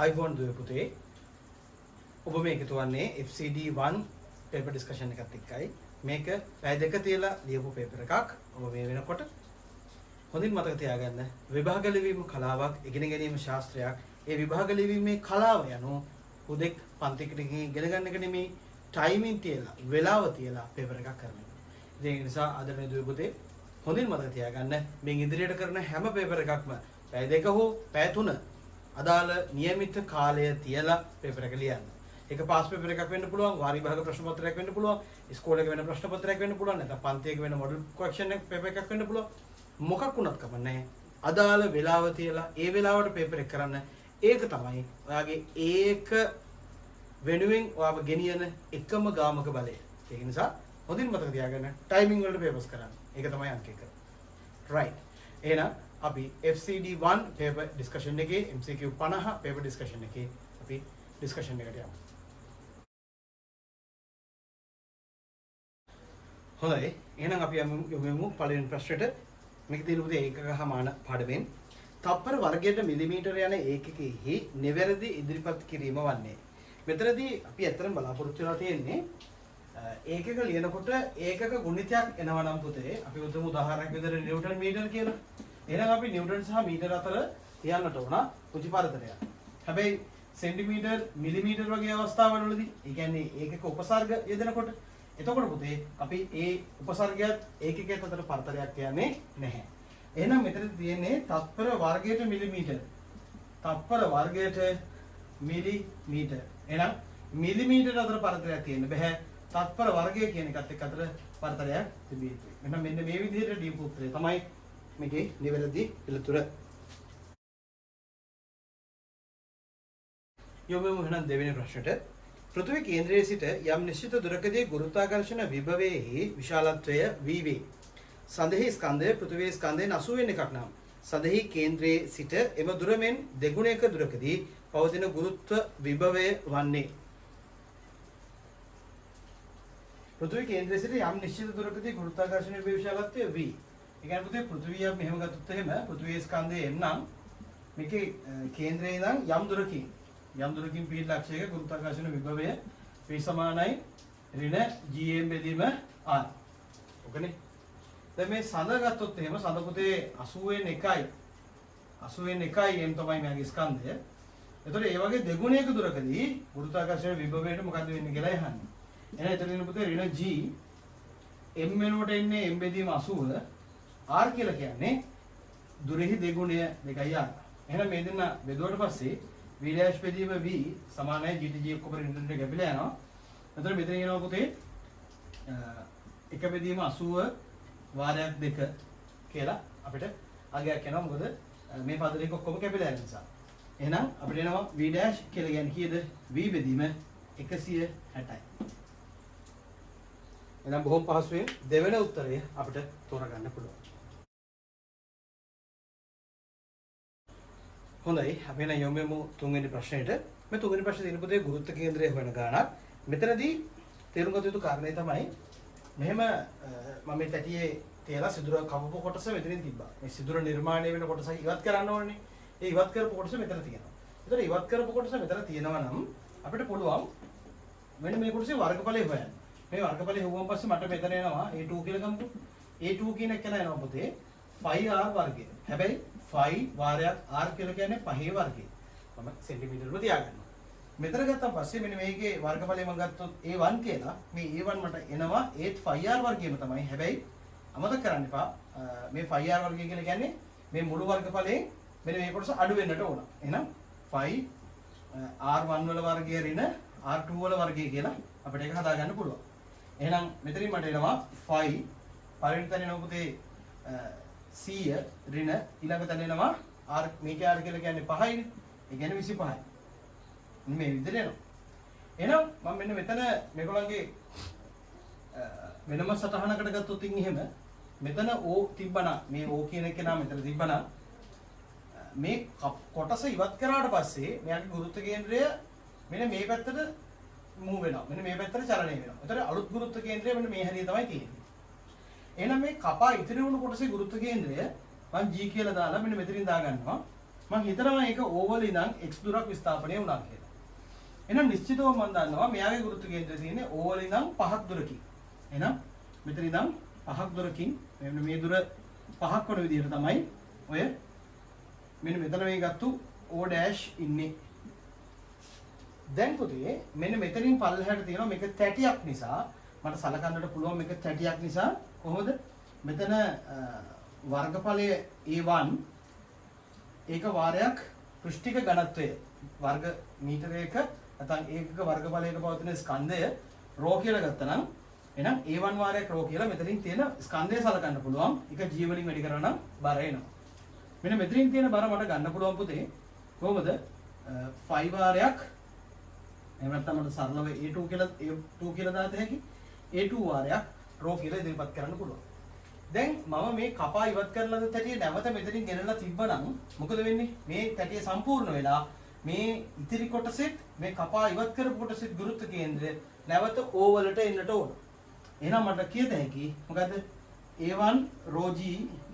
iPhone දුවේ පුතේ ඔබ මේක තුවන්නේ FCD1 paper discussion එකත් එක්කයි මේක පැය දෙක තියලා ලියපු paper එකක් ඔබ මේ වෙනකොට හොඳින් මතක තියාගන්න විභාග ලිවීම කලාවක් ඉගෙන ගැනීම ශාස්ත්‍රයක් ඒ විභාග ලිවීමේ කලාව යනු උදෙක් පන්තිකට ගිහින් ඉගෙන ගන්න එක නෙමෙයි ටයිමින් තියලා වෙලාව තියලා paper එකක් කරන එක. ඒ නිසා අද මේ දුවේ පුතේ හොඳින් මතක තියාගන්න මේ ඉදිරියට කරන හැම paper එකක්ම පැය දෙක හෝ පැය තුන අදාළ નિયમિત කාලය තියලා පේපර් එක ලියන්න. ඒක පාස් පේපර් එකක් වෙන්න පුළුවන්, වාරි විභාග ප්‍රශ්න පත්‍රයක් වෙන්න පුළුවන්, ඉස්කෝලේ වෙන ප්‍රශ්න පත්‍රයක් වෙන්න පුළුවන්, නැත්නම් පන්තියක වෙන මොඩල් ක්වෙස්චන් එක පේපර් එකක් වෙන්න පුළුවන්. මොකක් වුණත් කමන්නේ. අදාළ වෙලාව තියලා ඒ වෙලාවට පේපර් එක කරන්න. ඒක තමයි ඔයාගේ ඒක වෙනුවෙන් ඔයාව ගෙනියන එකම ගාමක බලය. ඒක නිසා හොඳින් මතක තියාගන්න ටයිමින් වලට පේපර්ස් කරන්න. ඒක තමයි අංක 1. right. එහෙනම් අපි FCD1 paper discussion එකේ MCQ 50 paper discussion එකේ අපි discussion එකට යමු. හොඳයි. එහෙනම් අපි යමු පළවෙනි ප්‍රශ්නෙට. මේක තියෙන පුතේ ඒකකමාන පාඩමෙන් තප්පර වර්ගයට මිලිමීටර යන ඒකකෙහි නිවැරදි ඉදිරිපත් කිරීම වන්නේ. මෙතනදී අපි ඇත්තටම බලාපොරොත්තු වෙලා තියෙන්නේ ඒකක ලියනකොට ඒකක ගුණිතයක් එනවා නම් පුතේ අපි උදමු උදාහරණයක් විදිහට නිව්ටන් මීටර කියලා. එහෙනම් අපි නිව්ටන් සහ මීටර අතර තියන්නට ඕන පුංචි පරතරයක්. හැබැයි සෙන්ටිමීටර් මිලිමීටර් වගේ අවස්ථාවලදී ඒ කියන්නේ ඒකක උපසර්ග යෙදෙනකොට එතකොට පුතේ අපි ඒ උපසර්ගයත් ඒකකයත් අතර පරතරයක් කියන්නේ නැහැ. එහෙනම් මෙතන තියෙන්නේ තත්පර වර්ගයට මිලිමීටර. තත්පර වර්ගයට මිලිමීටර. එහෙනම් මිලිමීටර අතර පරතරයක් තියෙන්න බෑ. තත්පර වර්ගය කියන එකත් එක්ක අතර පරතරයක් තිබිය යුතුයි. එහෙනම් මෙන්න මේ විදිහට දීපු උත්තරය තමයි මේකේ නිවැරදි පිළිතුර. යොමුමු එහෙනම් දෙවෙනි ප්‍රශ්නට. පෘථිවි කේන්ද්‍රයේ සිට යම් නිශ්චිත දුරකදී ගුරුත්වාකර්ෂණ විභවයේහි විශාලත්වය v වේ. සඳෙහි ස්කන්ධය පෘථිවියේ ස්කන්ධයෙන් 81 එකක් නම් සඳෙහි කේන්ද්‍රයේ සිට එම දුර මෙන් දෙගුණයක දුරකදී පවතින ගුරුත්ව විභවය වන්නේ. පෘථිවි කේන්ද්‍රයේ සිට යම් නිශ්චිත දුරකදී ගුරුත්වාකර්ෂණ විභවයේ විශාලත්වය v. ඒ කියන්නේ පුතේ පෘථිවිය මෙහෙම ගත්තොත් එහෙම පෘථිවියේ ස්කන්ධයේ එන්නම් මේකේ කේන්ද්‍රයේ ඉඳන් යම් දුරකින් පීඩ ලක්ෂයක ගුරුත්වාකර්ෂණ විභවය v සමානයි ඍණ gm බෙදීම r. ඔකනේ. දැන් මේ සඳ ගත්තොත් එහෙම සඳ පුතේ 81යි 81යි m තමයි මෙයාගේ ස්කන්ධය. එතකොට ඒ වගේ දෙගුණයක දුරකදී ගුරුත්වාකර්ෂණ විභවයට මොකද වෙන්නේ කියලා අහන්නේ. එහෙනම් එතන පුතේ ඍණ g m වෙනුවට එන්නේ m බෙදීම 80 r කියලා කියන්නේ දුරෙහි දෙගුණය 2r. එහෙනම් මේ දෙන්න බෙදුවට පස්සේ v dash බෙදීම v සමානයි gtg ඔක්කොම ඍණ දෙක ගැපිලා යනවා. එතකොට මෙතන එනවා පුතේ 1 බෙදීම 80 වාරයක් 2 කියලා අපිට අගයක් එනවා. මොකද මේ පද දෙක ඔක්කොම කැපිලා යන නිසා. එහෙනම් අපිට එනවා v dash කියලා කියන්නේ කීයද? v බෙදීම 160යි. එහෙනම් බොහොම පහසුවෙන් දෙවෙනි උත්තරය අපිට තෝරගන්න පුළුවන්. හොඳයි අපි එහෙනම් යමු තුන්වෙනි ප්‍රශ්නෙට. මේ තුන්වෙනි ප්‍රශ්නේ තියෙන පුතේ ගුරුත්ව කේන්ද්‍රය හොයන ගානක්. මෙතනදී තේරුම් ගත යුතු කාරණේ තමයි මෙහෙම මම මේ තැටියේ තියලා සිදුර කවපු කොටස මෙතනින් තිබ්බා. මේ සිදුර නිර්මාණය වෙන කොටස ඉවත් කරන්න ඕනේ. ඒ ඉවත් කරපු කොටස මෙතන තියෙනවා. ඒතර ඉවත් කරපු කොටස මෙතන තියෙනවා නම් අපිට පුළුවන් මෙන්න මේ කොටසේ වර්ගඵලය හොයන්න. මේ වර්ගඵලය හොවුවන් පස්සේ මට මෙතන එනවා a2 කියලා ගමුකෝ. a2 කියන එක එනවා පුතේ 5r වර්ගය. හැබැයි 5 වාරයක් r කියලා කියන්නේ 5 වර්ගය. මම සෙන්ටිමීටර වල තියාගන්නවා. මෙතන ගත්තා පස්සේ මෙන්න මේකේ වර්ගඵලය මම ගත්තොත් a1 කියලා. මේ a1 මට එනවා 5r වර්ගයම තමයි. හැබැයි අමතක කරන්න එපා මේ 5r වර්ගය කියලා කියන්නේ මේ මුළු වර්ගඵලයෙන් මෙන්න මේ කොටස අඩු වෙන්නට ඕන. එහෙනම් 5 r1 වල වර්ගය ඍණ r2 වල වර්ගය කියලා අපිට ඒක හදාගන්න පුළුවන්. එහෙනම් මෙතනින් මට එනවා 5 පළවෙනි තැන එනවා පුතේ 100 ඍණ ඊළඟ තැන එනවා r මේකේ r කියලා කියන්නේ 5යිනේ. ඒ කියන්නේ 25යි. මේ විදිහට එනවා. එහෙනම් මම මෙන්න මෙතන මේගොල්ලන්ගේ වෙනම සටහනකට ගත්තොත් එහෙම මෙතන O තිබ්බනම් මේ O කියන එක නා මෙතන තිබ්බනම් මේ කොටස ඉවත් කරාට පස්සේ මෙයාගේ ගුරුත්ව කේන්ද්‍රය මෙන්න මේ පැත්තට මූව් වෙනවා. මෙන්න මේ පැත්තට චලනය වෙනවා. ඒතර අලුත් ගුරුත්ව කේන්ද්‍රය මෙන්න මේ හැරිය තමයි තියෙන්නේ. එහෙනම් මේ කපා ඉතිරි වුණු කොටසේ ගුරුත්ව කේන්ද්‍රය මම G කියලා දාලා මෙන්න මෙතනින් දා ගන්නවා. මම හිතනවා ඒක ඕවල් ඉඳන් x දුරක් විස්ථාපනය වුණා කියලා. එහෙනම් නිශ්චිතව මම දන්නවා මෙයාගේ ගුරුත්ව කේන්ද්‍රය තියෙන්නේ ඕවල් ඉඳන් 5ක් දුරකින්. එහෙනම් මෙතන ඉඳන් 5ක් දුරකින් මෙන්න මේ දුර 5ක් වන විදිහට තමයි ඔය මෙන්න මෙතන මේ ගත්තු O dash ඉන්නේ. දැන් පුතේ මෙන්න මෙතනින් පල්ලෙහාට තියෙනවා මේක 30ක් නිසා මට සලකන්නට පුළුවන් මේක 30ක් නිසා කොහොමද මෙතන වර්ගඵලය A1 ඒක වාරයක් පෘෂ්ඨික ඝනත්වය වර්ග මීටරයක නැත්නම් ඒකක වර්ගඵලයක පවතින ස්කන්ධය ρ කියලා ගත්තා නම් එහෙනම් A1 වාරයක් ρ කියලා මෙතනින් තියෙන ස්කන්ධය සලකන්න පුළුවන්. ඒක G වලින් වැඩි කරා නම් බර එනවා. මෙන්න මෙතනින් තියෙන බර මට ගන්න පුළුවන් පුතේ කොහොමද 5 වාරයක් එහෙම නැත්නම් මට සරලව A2 කියලා දාත හැකි A2 වාරයක් ρ කියලා ඉදිරිපත් කරන්න පුළුවන්. දැන් මම මේ කපා ඉවත් කරලා තැටිය නැවත මෙතනින් ගෙනලා තිබ්බනම් මොකද වෙන්නේ? මේ තැටිය සම්පූර්ණ වෙලා මේ ඉතිරි කොටසෙත් මේ කපා ඉවත් කරපු කොටසෙත් ගුරුත්ව කේන්ද්‍රය නැවත O වලට එන්නට ඕන. එහෙනම් මට කියත හැකි මොකද? A1 ρg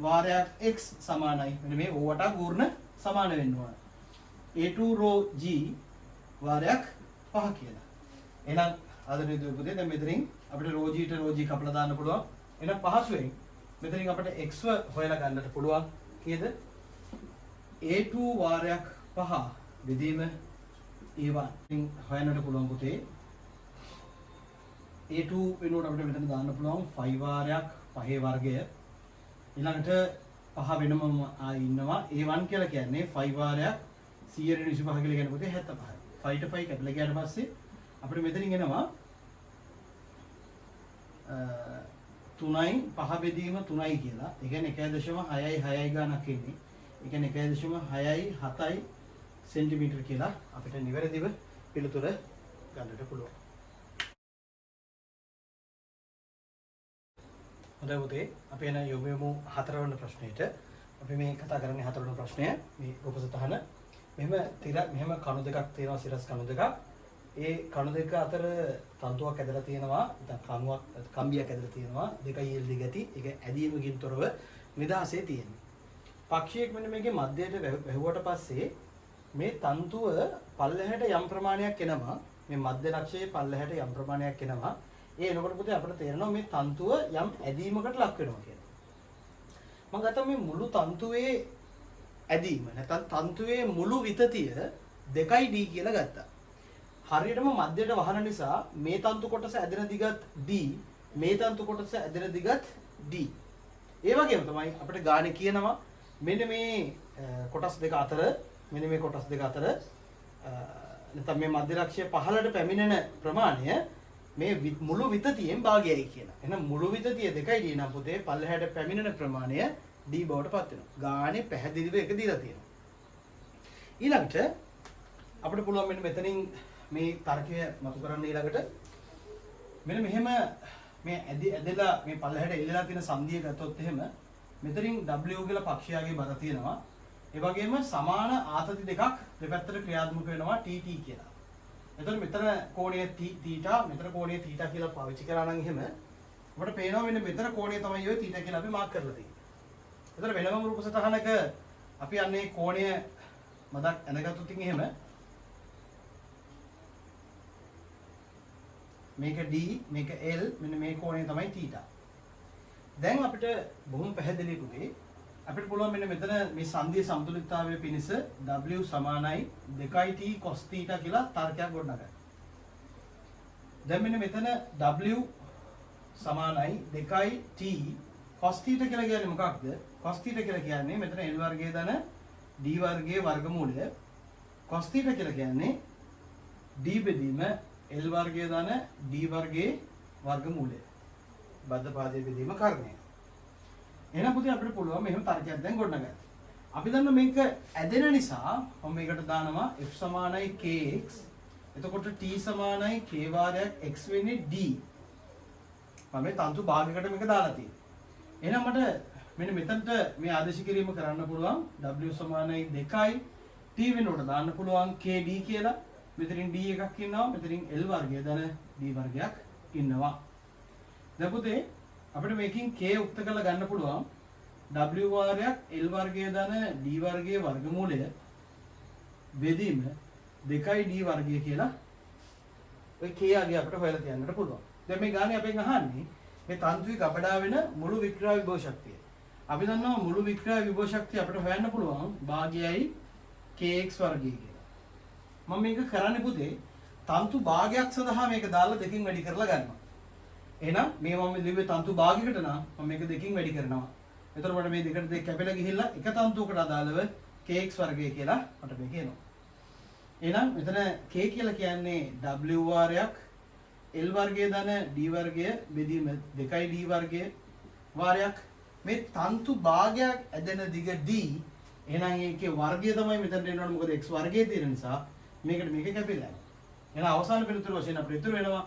වාරයක් x සමානයි. මෙන්න මේ O වට ගූර්ණ සමාන වෙන්න ඕන. A2 ρg වාරයක් 5 කියලා. එහෙනම් ආදරණීය දූ පුතේ දැන් මෙතනින් අපිට ρg ට ρg කපලා දාන්න පුළුවන්. එහෙනම් පහසුවෙන් මෙතනින් අපිට x හොයලා ගන්නට පුළුවන්. කීයද? A2 වාරයක් 5 බෙදීම A1 ඉතින් හොයන්නට පුළුවන් පුතේ. A2 වෙනුවට අපිට මෙතන දාන්න පුළුවන් 5 වාරයක් 5 වර්ගය. ඊළඟට 5 වෙනම ඉන්නවා. A1 කියලා කියන්නේ 5 වාරයක් 125 කියලා කියන පුතේ 75යි. 5 ට 5 කැපලා ගියාට පස්සේ අපිට මෙතනින් එනවා 3යි 5 බෙදීම 3යි කියලා. ඒ කියන්නේ 1.666 ගණනක් එන්නේ. ඒ කියන්නේ 1.667 සෙන්ටිමීටර කියලා අපිට නිවැරදිව පිළිතුර ගන්නට පුළුවන්. හොඳයි පුතේ අපි එන යොමු 4 වෙනි ප්‍රශ්නෙට. අපි මේ කතා කරන්නේ 4 වෙනි ප්‍රශ්නය. මේ රූපසටහන මෙහෙම කණු දෙකක් තියෙනවා සිරස් කණු දෙකක්. ඒ කණු දෙක අතර තන්තුවක් ඇදලා තියෙනවා. නැත්නම් කම්බියක් ඇදලා තියෙනවා. දෙකයි ඊල් දෙගති. ඒක ඇදීමකින් තොරව නිදහසේ තියෙනවා. පක්ෂියෙක් මෙන්න මේකේ මැදයට වැහුවට පස්සේ මේ තන්තුව පල්ලෙහාට යම් ප්‍රමාණයක් එනවා. මේ මැද ලක්ෂයේ පල්ලෙහාට යම් ප්‍රමාණයක් එනවා. ඒ එනකොට පුතේ අපිට තේරෙනවා මේ තන්තුව යම් ඇදීමකට ලක් වෙනවා කියලා. මම ගත්තා මේ මුළු තන්තුවේ ඇදීම නැත්නම් තන්තුවේ මුළු විතතිය 2D කියලා ගත්තා. හරියටම මැදයට වහන නිසා මේ තන්තු කොටස ඇදෙන දිගත් D, මේ තන්තු කොටස ඇදෙන දිගත් D. ඒ වගේම තමයි අපිට ගානේ කියනවා මෙන්න මේ කොටස් දෙක අතර නැත්නම් මේ මධ්‍ය ලක්ෂ්‍ය පහළට පැමිණෙන ප්‍රමාණය මේ මුළු විතතියෙන් භාගයයි කියලා. එහෙනම් මුළු විතතිය 2D නම් පුතේ පල්ලෙහාට පැමිණෙන ප්‍රමාණය D බවට පත් වෙනවා. ගානේ පැහැදිලිව එක දීලා තියෙනවා. ඊළඟට අපිට පුළුවන් මෙන්න මෙතනින් මේ තර්කය මතු කරන්න ඊළඟට මෙන්න මෙහෙම මේ ඇදලා මේ පල්ලෙහාට එල්ලලා තියෙන සංදිය ගත්තොත් එහෙම මෙතනින් W කියලා පක්ෂයාගේ බර තියෙනවා. ඒ වගේම සමාන ආතති දෙකක් දෙපැත්තට ක්‍රියාත්මක වෙනවා TT කියලා. එතකොට මෙතන කෝණය θ මෙතන කෝණය θ කියලා පාවිච්චි කරා නම් එහෙම අපිට පේනවා මෙන්න මෙතන කෝණය තමයි ඔය θ කියලා අපි මාක් කරලා තියෙන්නේ. එතකොට වෙනම රූප සටහනක අපි යන්නේ කෝණය මදක් ඇඳගත්තොත් එහෙම මේක D මේක L මෙන්න මේ කෝණය තමයි θ. දැන් අපිට බොහොම පැහැදිලි පුතේ අපිට පුළුවන් මෙන්න මෙතන මේ සංධිය සමතුලිතතාවය පිණිස W සමානයි 2t cos θ කියලා තර්කයක් ගොඩනගන්න. දැන් මෙන්න මෙතන W සමානයි 2t cos θ කියලා කියන්නේ මොකක්ද? cos θ කියලා කියන්නේ මෙතන L වර්ගයේ ධන D වර්ගයේ වර්ගමූලය. cos θ කියලා කියන්නේ D බෙදීම L වර්ගයේ ධන D වර්ගයේ වර්ගමූලය. බද්ධ පාදයේ බෙදීම කාරණය. එහෙනම් පුතේ අපිට පුළුවන් මෙහෙම තර්කයක් දැන් ගොඩනගන්න. අපි දන්න මේක ඇදෙන නිසා මම මේකට දානවා f සමානයි kx. එතකොට t සමානයි k වාරයක් x වෙන්නේ d. මම මේ තන්තු භාගයකට මේක දාලා තියෙනවා. එහෙනම් මට මෙන්න මෙතනට මේ ආදේශ කිරීම කරන්න පුළුවන් w සමානයි 2යි t වෙනුවට දාන්න පුළුවන් kd කියලා. මෙතනින් d එකක් ඉන්නවා. මෙතනින් l වර්ගය දන d වර්ගයක් ඉන්නවා. දැන් පුතේ අපිට මේකෙන් k උක්ත කරලා ගන්න පුළුවන් W වාරයක් L වර්ගය ධන D වර්ගයේ වර්ගමූලය බෙදීම 2D වර්ගය කියලා ඔය K ආගේ අපිට හොයලා තියන්නට පුළුවන්. දැන් මේ ගානේ අපෙන් අහන්නේ මේ තන්තුවේ ගබඩා වෙන මුළු වික්‍රියා විභව ශක්තිය. අපි දන්නවා මුළු වික්‍රියා විභව ශක්තිය අපිට හොයන්න පුළුවන් භාගයයි kx වර්ගය කියලා. මම මේක කරන්නේ පුතේ තන්තු භාගයක් සඳහා මේක දාලා දෙකකින් වැඩි කරලා ගන්නවා. එහෙනම් මේ මම ලිව්වේ තන්තු භාගයකට නම් මම මේක දෙකකින් වැඩි කරනවා. එතකොට මට මේ දෙකට දෙක කැපෙලා ගිහිල්ලා එක තන්තුවකට අදාළව kx වර්ගය කියලා මට මේ කියනවා. එහෙනම් මෙතන k කියලා කියන්නේ w වාරයක් L වර්ගය ධන D වර්ගය බෙදීම 2D වර්ගය වාරයක් මේ තන්තු භාගයක් ඇදෙන දිග D එහෙනම් ඒකේ වර්ගය තමයි මෙතනට එනවනේ මොකද x වර්ගයේ තියෙන නිසා මේකට මේක කැපිලා යනවා. එහෙනම් අවසාන පිළිතුර වශයෙන් අපිට ඉතුරු වෙනවා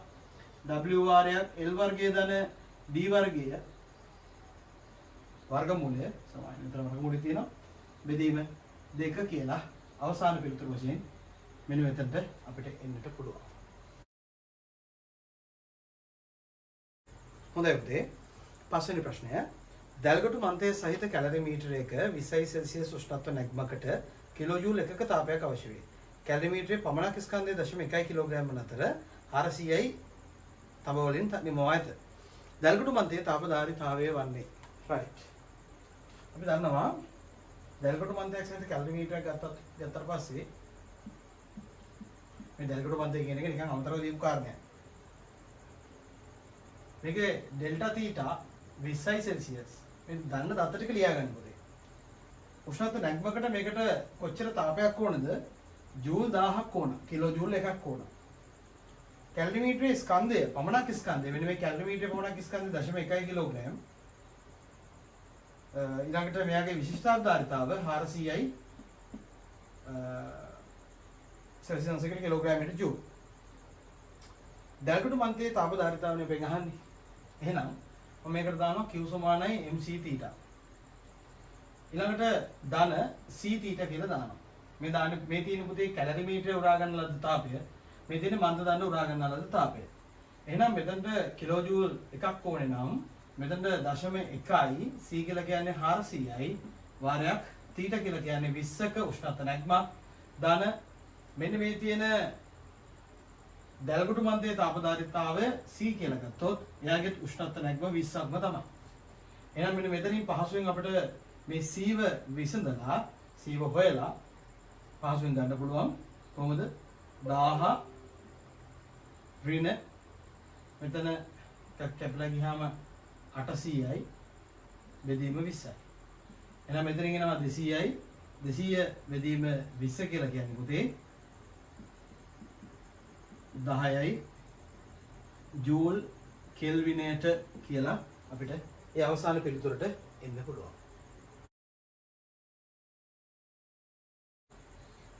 w වාරයක් L වර්ගය ධන D වර්ගය වර්ගමූලය සමාන මෙතන වර්ගමූලය තියෙනවා බෙදීම 2 කියලා අවසාන පිළිතුර වශයෙන් මෙන්න මෙතනට අපිට එන්නට පුළුවන්. හොඳයි පුතේ පස්වෙනි ප්‍රශ්නය දැල්ගොටු මන්තය සහිත කැලරිමීටරයක 20 සෙල්සියස් උෂ්ණත්ව නැග්මකට කිලෝජූල් එකක තාපයක් අවශ්‍ය වේ. කැලරිමීටරයේ පමණක් ස්කන්ධයේ 0.1 කිලෝග්‍රෑම් වන අතර 400යි තඹ වලින් නිමවා ඇත. දැල්ගොටු මන්තයේ තාපධාරීතාවය වන්නේ right. අපි දන්නවා දැල්ගොටු මන්තයක් සහිත කැලරිමීටරයක් ගත්තට පස්සේ මේ දැල්ගොටු මන්තය කියන එක නිකන් අමතරව දීපු කාරණයක්. මේකේ ඩෙල්ටා තීටා 20 සෙල්සියස් මේ දන්න දත්ත ටික ලියා ගන්න ඕනේ. උෂ්ණත්ව නැග්මකට මේකට කොච්චර තාපයක් ඕනද? ජූල් 1000ක් ඕන. කිලෝ ජූල් එකක් ඕන. කැලරිමීටරයේ ස්කන්ධය පමණක් ස්කන්ධය වෙන මේ කැලරිමීටරයේ පමණක් ස්කන්ධය 0.1 කිලෝග්‍රෑම්. ඊළඟට මෙයාගේ විශිෂ්ටාධාරිතාව 400යි සෙල්සියස් එකකට කිලෝග්‍රෑමයට ජූල්. දැල්ගොටු මන්තයේ තාපධාරීතාවනේ අපෙන් අහන්නේ. එහෙනම් මම මේකට දානවා q සමානයි mc θ. ඊළඟට ධන c θ කියලා දානවා. මේ දාන්නේ මේ තියෙන පුතේ කැලරිමීටරේ උරා ගන්න ලද තාපය. මේ තියෙන මන්ද දන්න උරා ගන්න ලද තාපය. එහෙනම් මෙතනට කිලෝ ජූල් එකක් ඕනේ නම් මෙතනට 0.1යි c කියලා කියන්නේ 400යි වාරයක් θ කියලා කියන්නේ 20ක උෂ්ණත්ව නැග්මක් ධන මෙන්න මේ තියෙන දැල්ගොටු මන්තයේ තාපධාරීතාවය C කියලා ගත්තොත් එයාගේ උෂ්ණත්ව නැග්ම 20ක්ම තමයි. එහෙනම් මෙන්න මෙතනින් පහසුවෙන් අපිට මේ C ව විසඳලා C ව හොයලා පහසුවෙන් ගන්න පුළුවන්. කොහොමද? 1000 ඍණ මෙතන කැපිලා ගියාම 800යි බෙදීම 20යි. එහෙනම් මෙතනින් එනවා 200යි 200 බෙදීම 20 කියලා කියන්නේ පුතේ 10යි ජූල් කෙල්විනයට කියලා අපිට ඒ අවසාන පිළිතුරට එන්න පුළුවන්.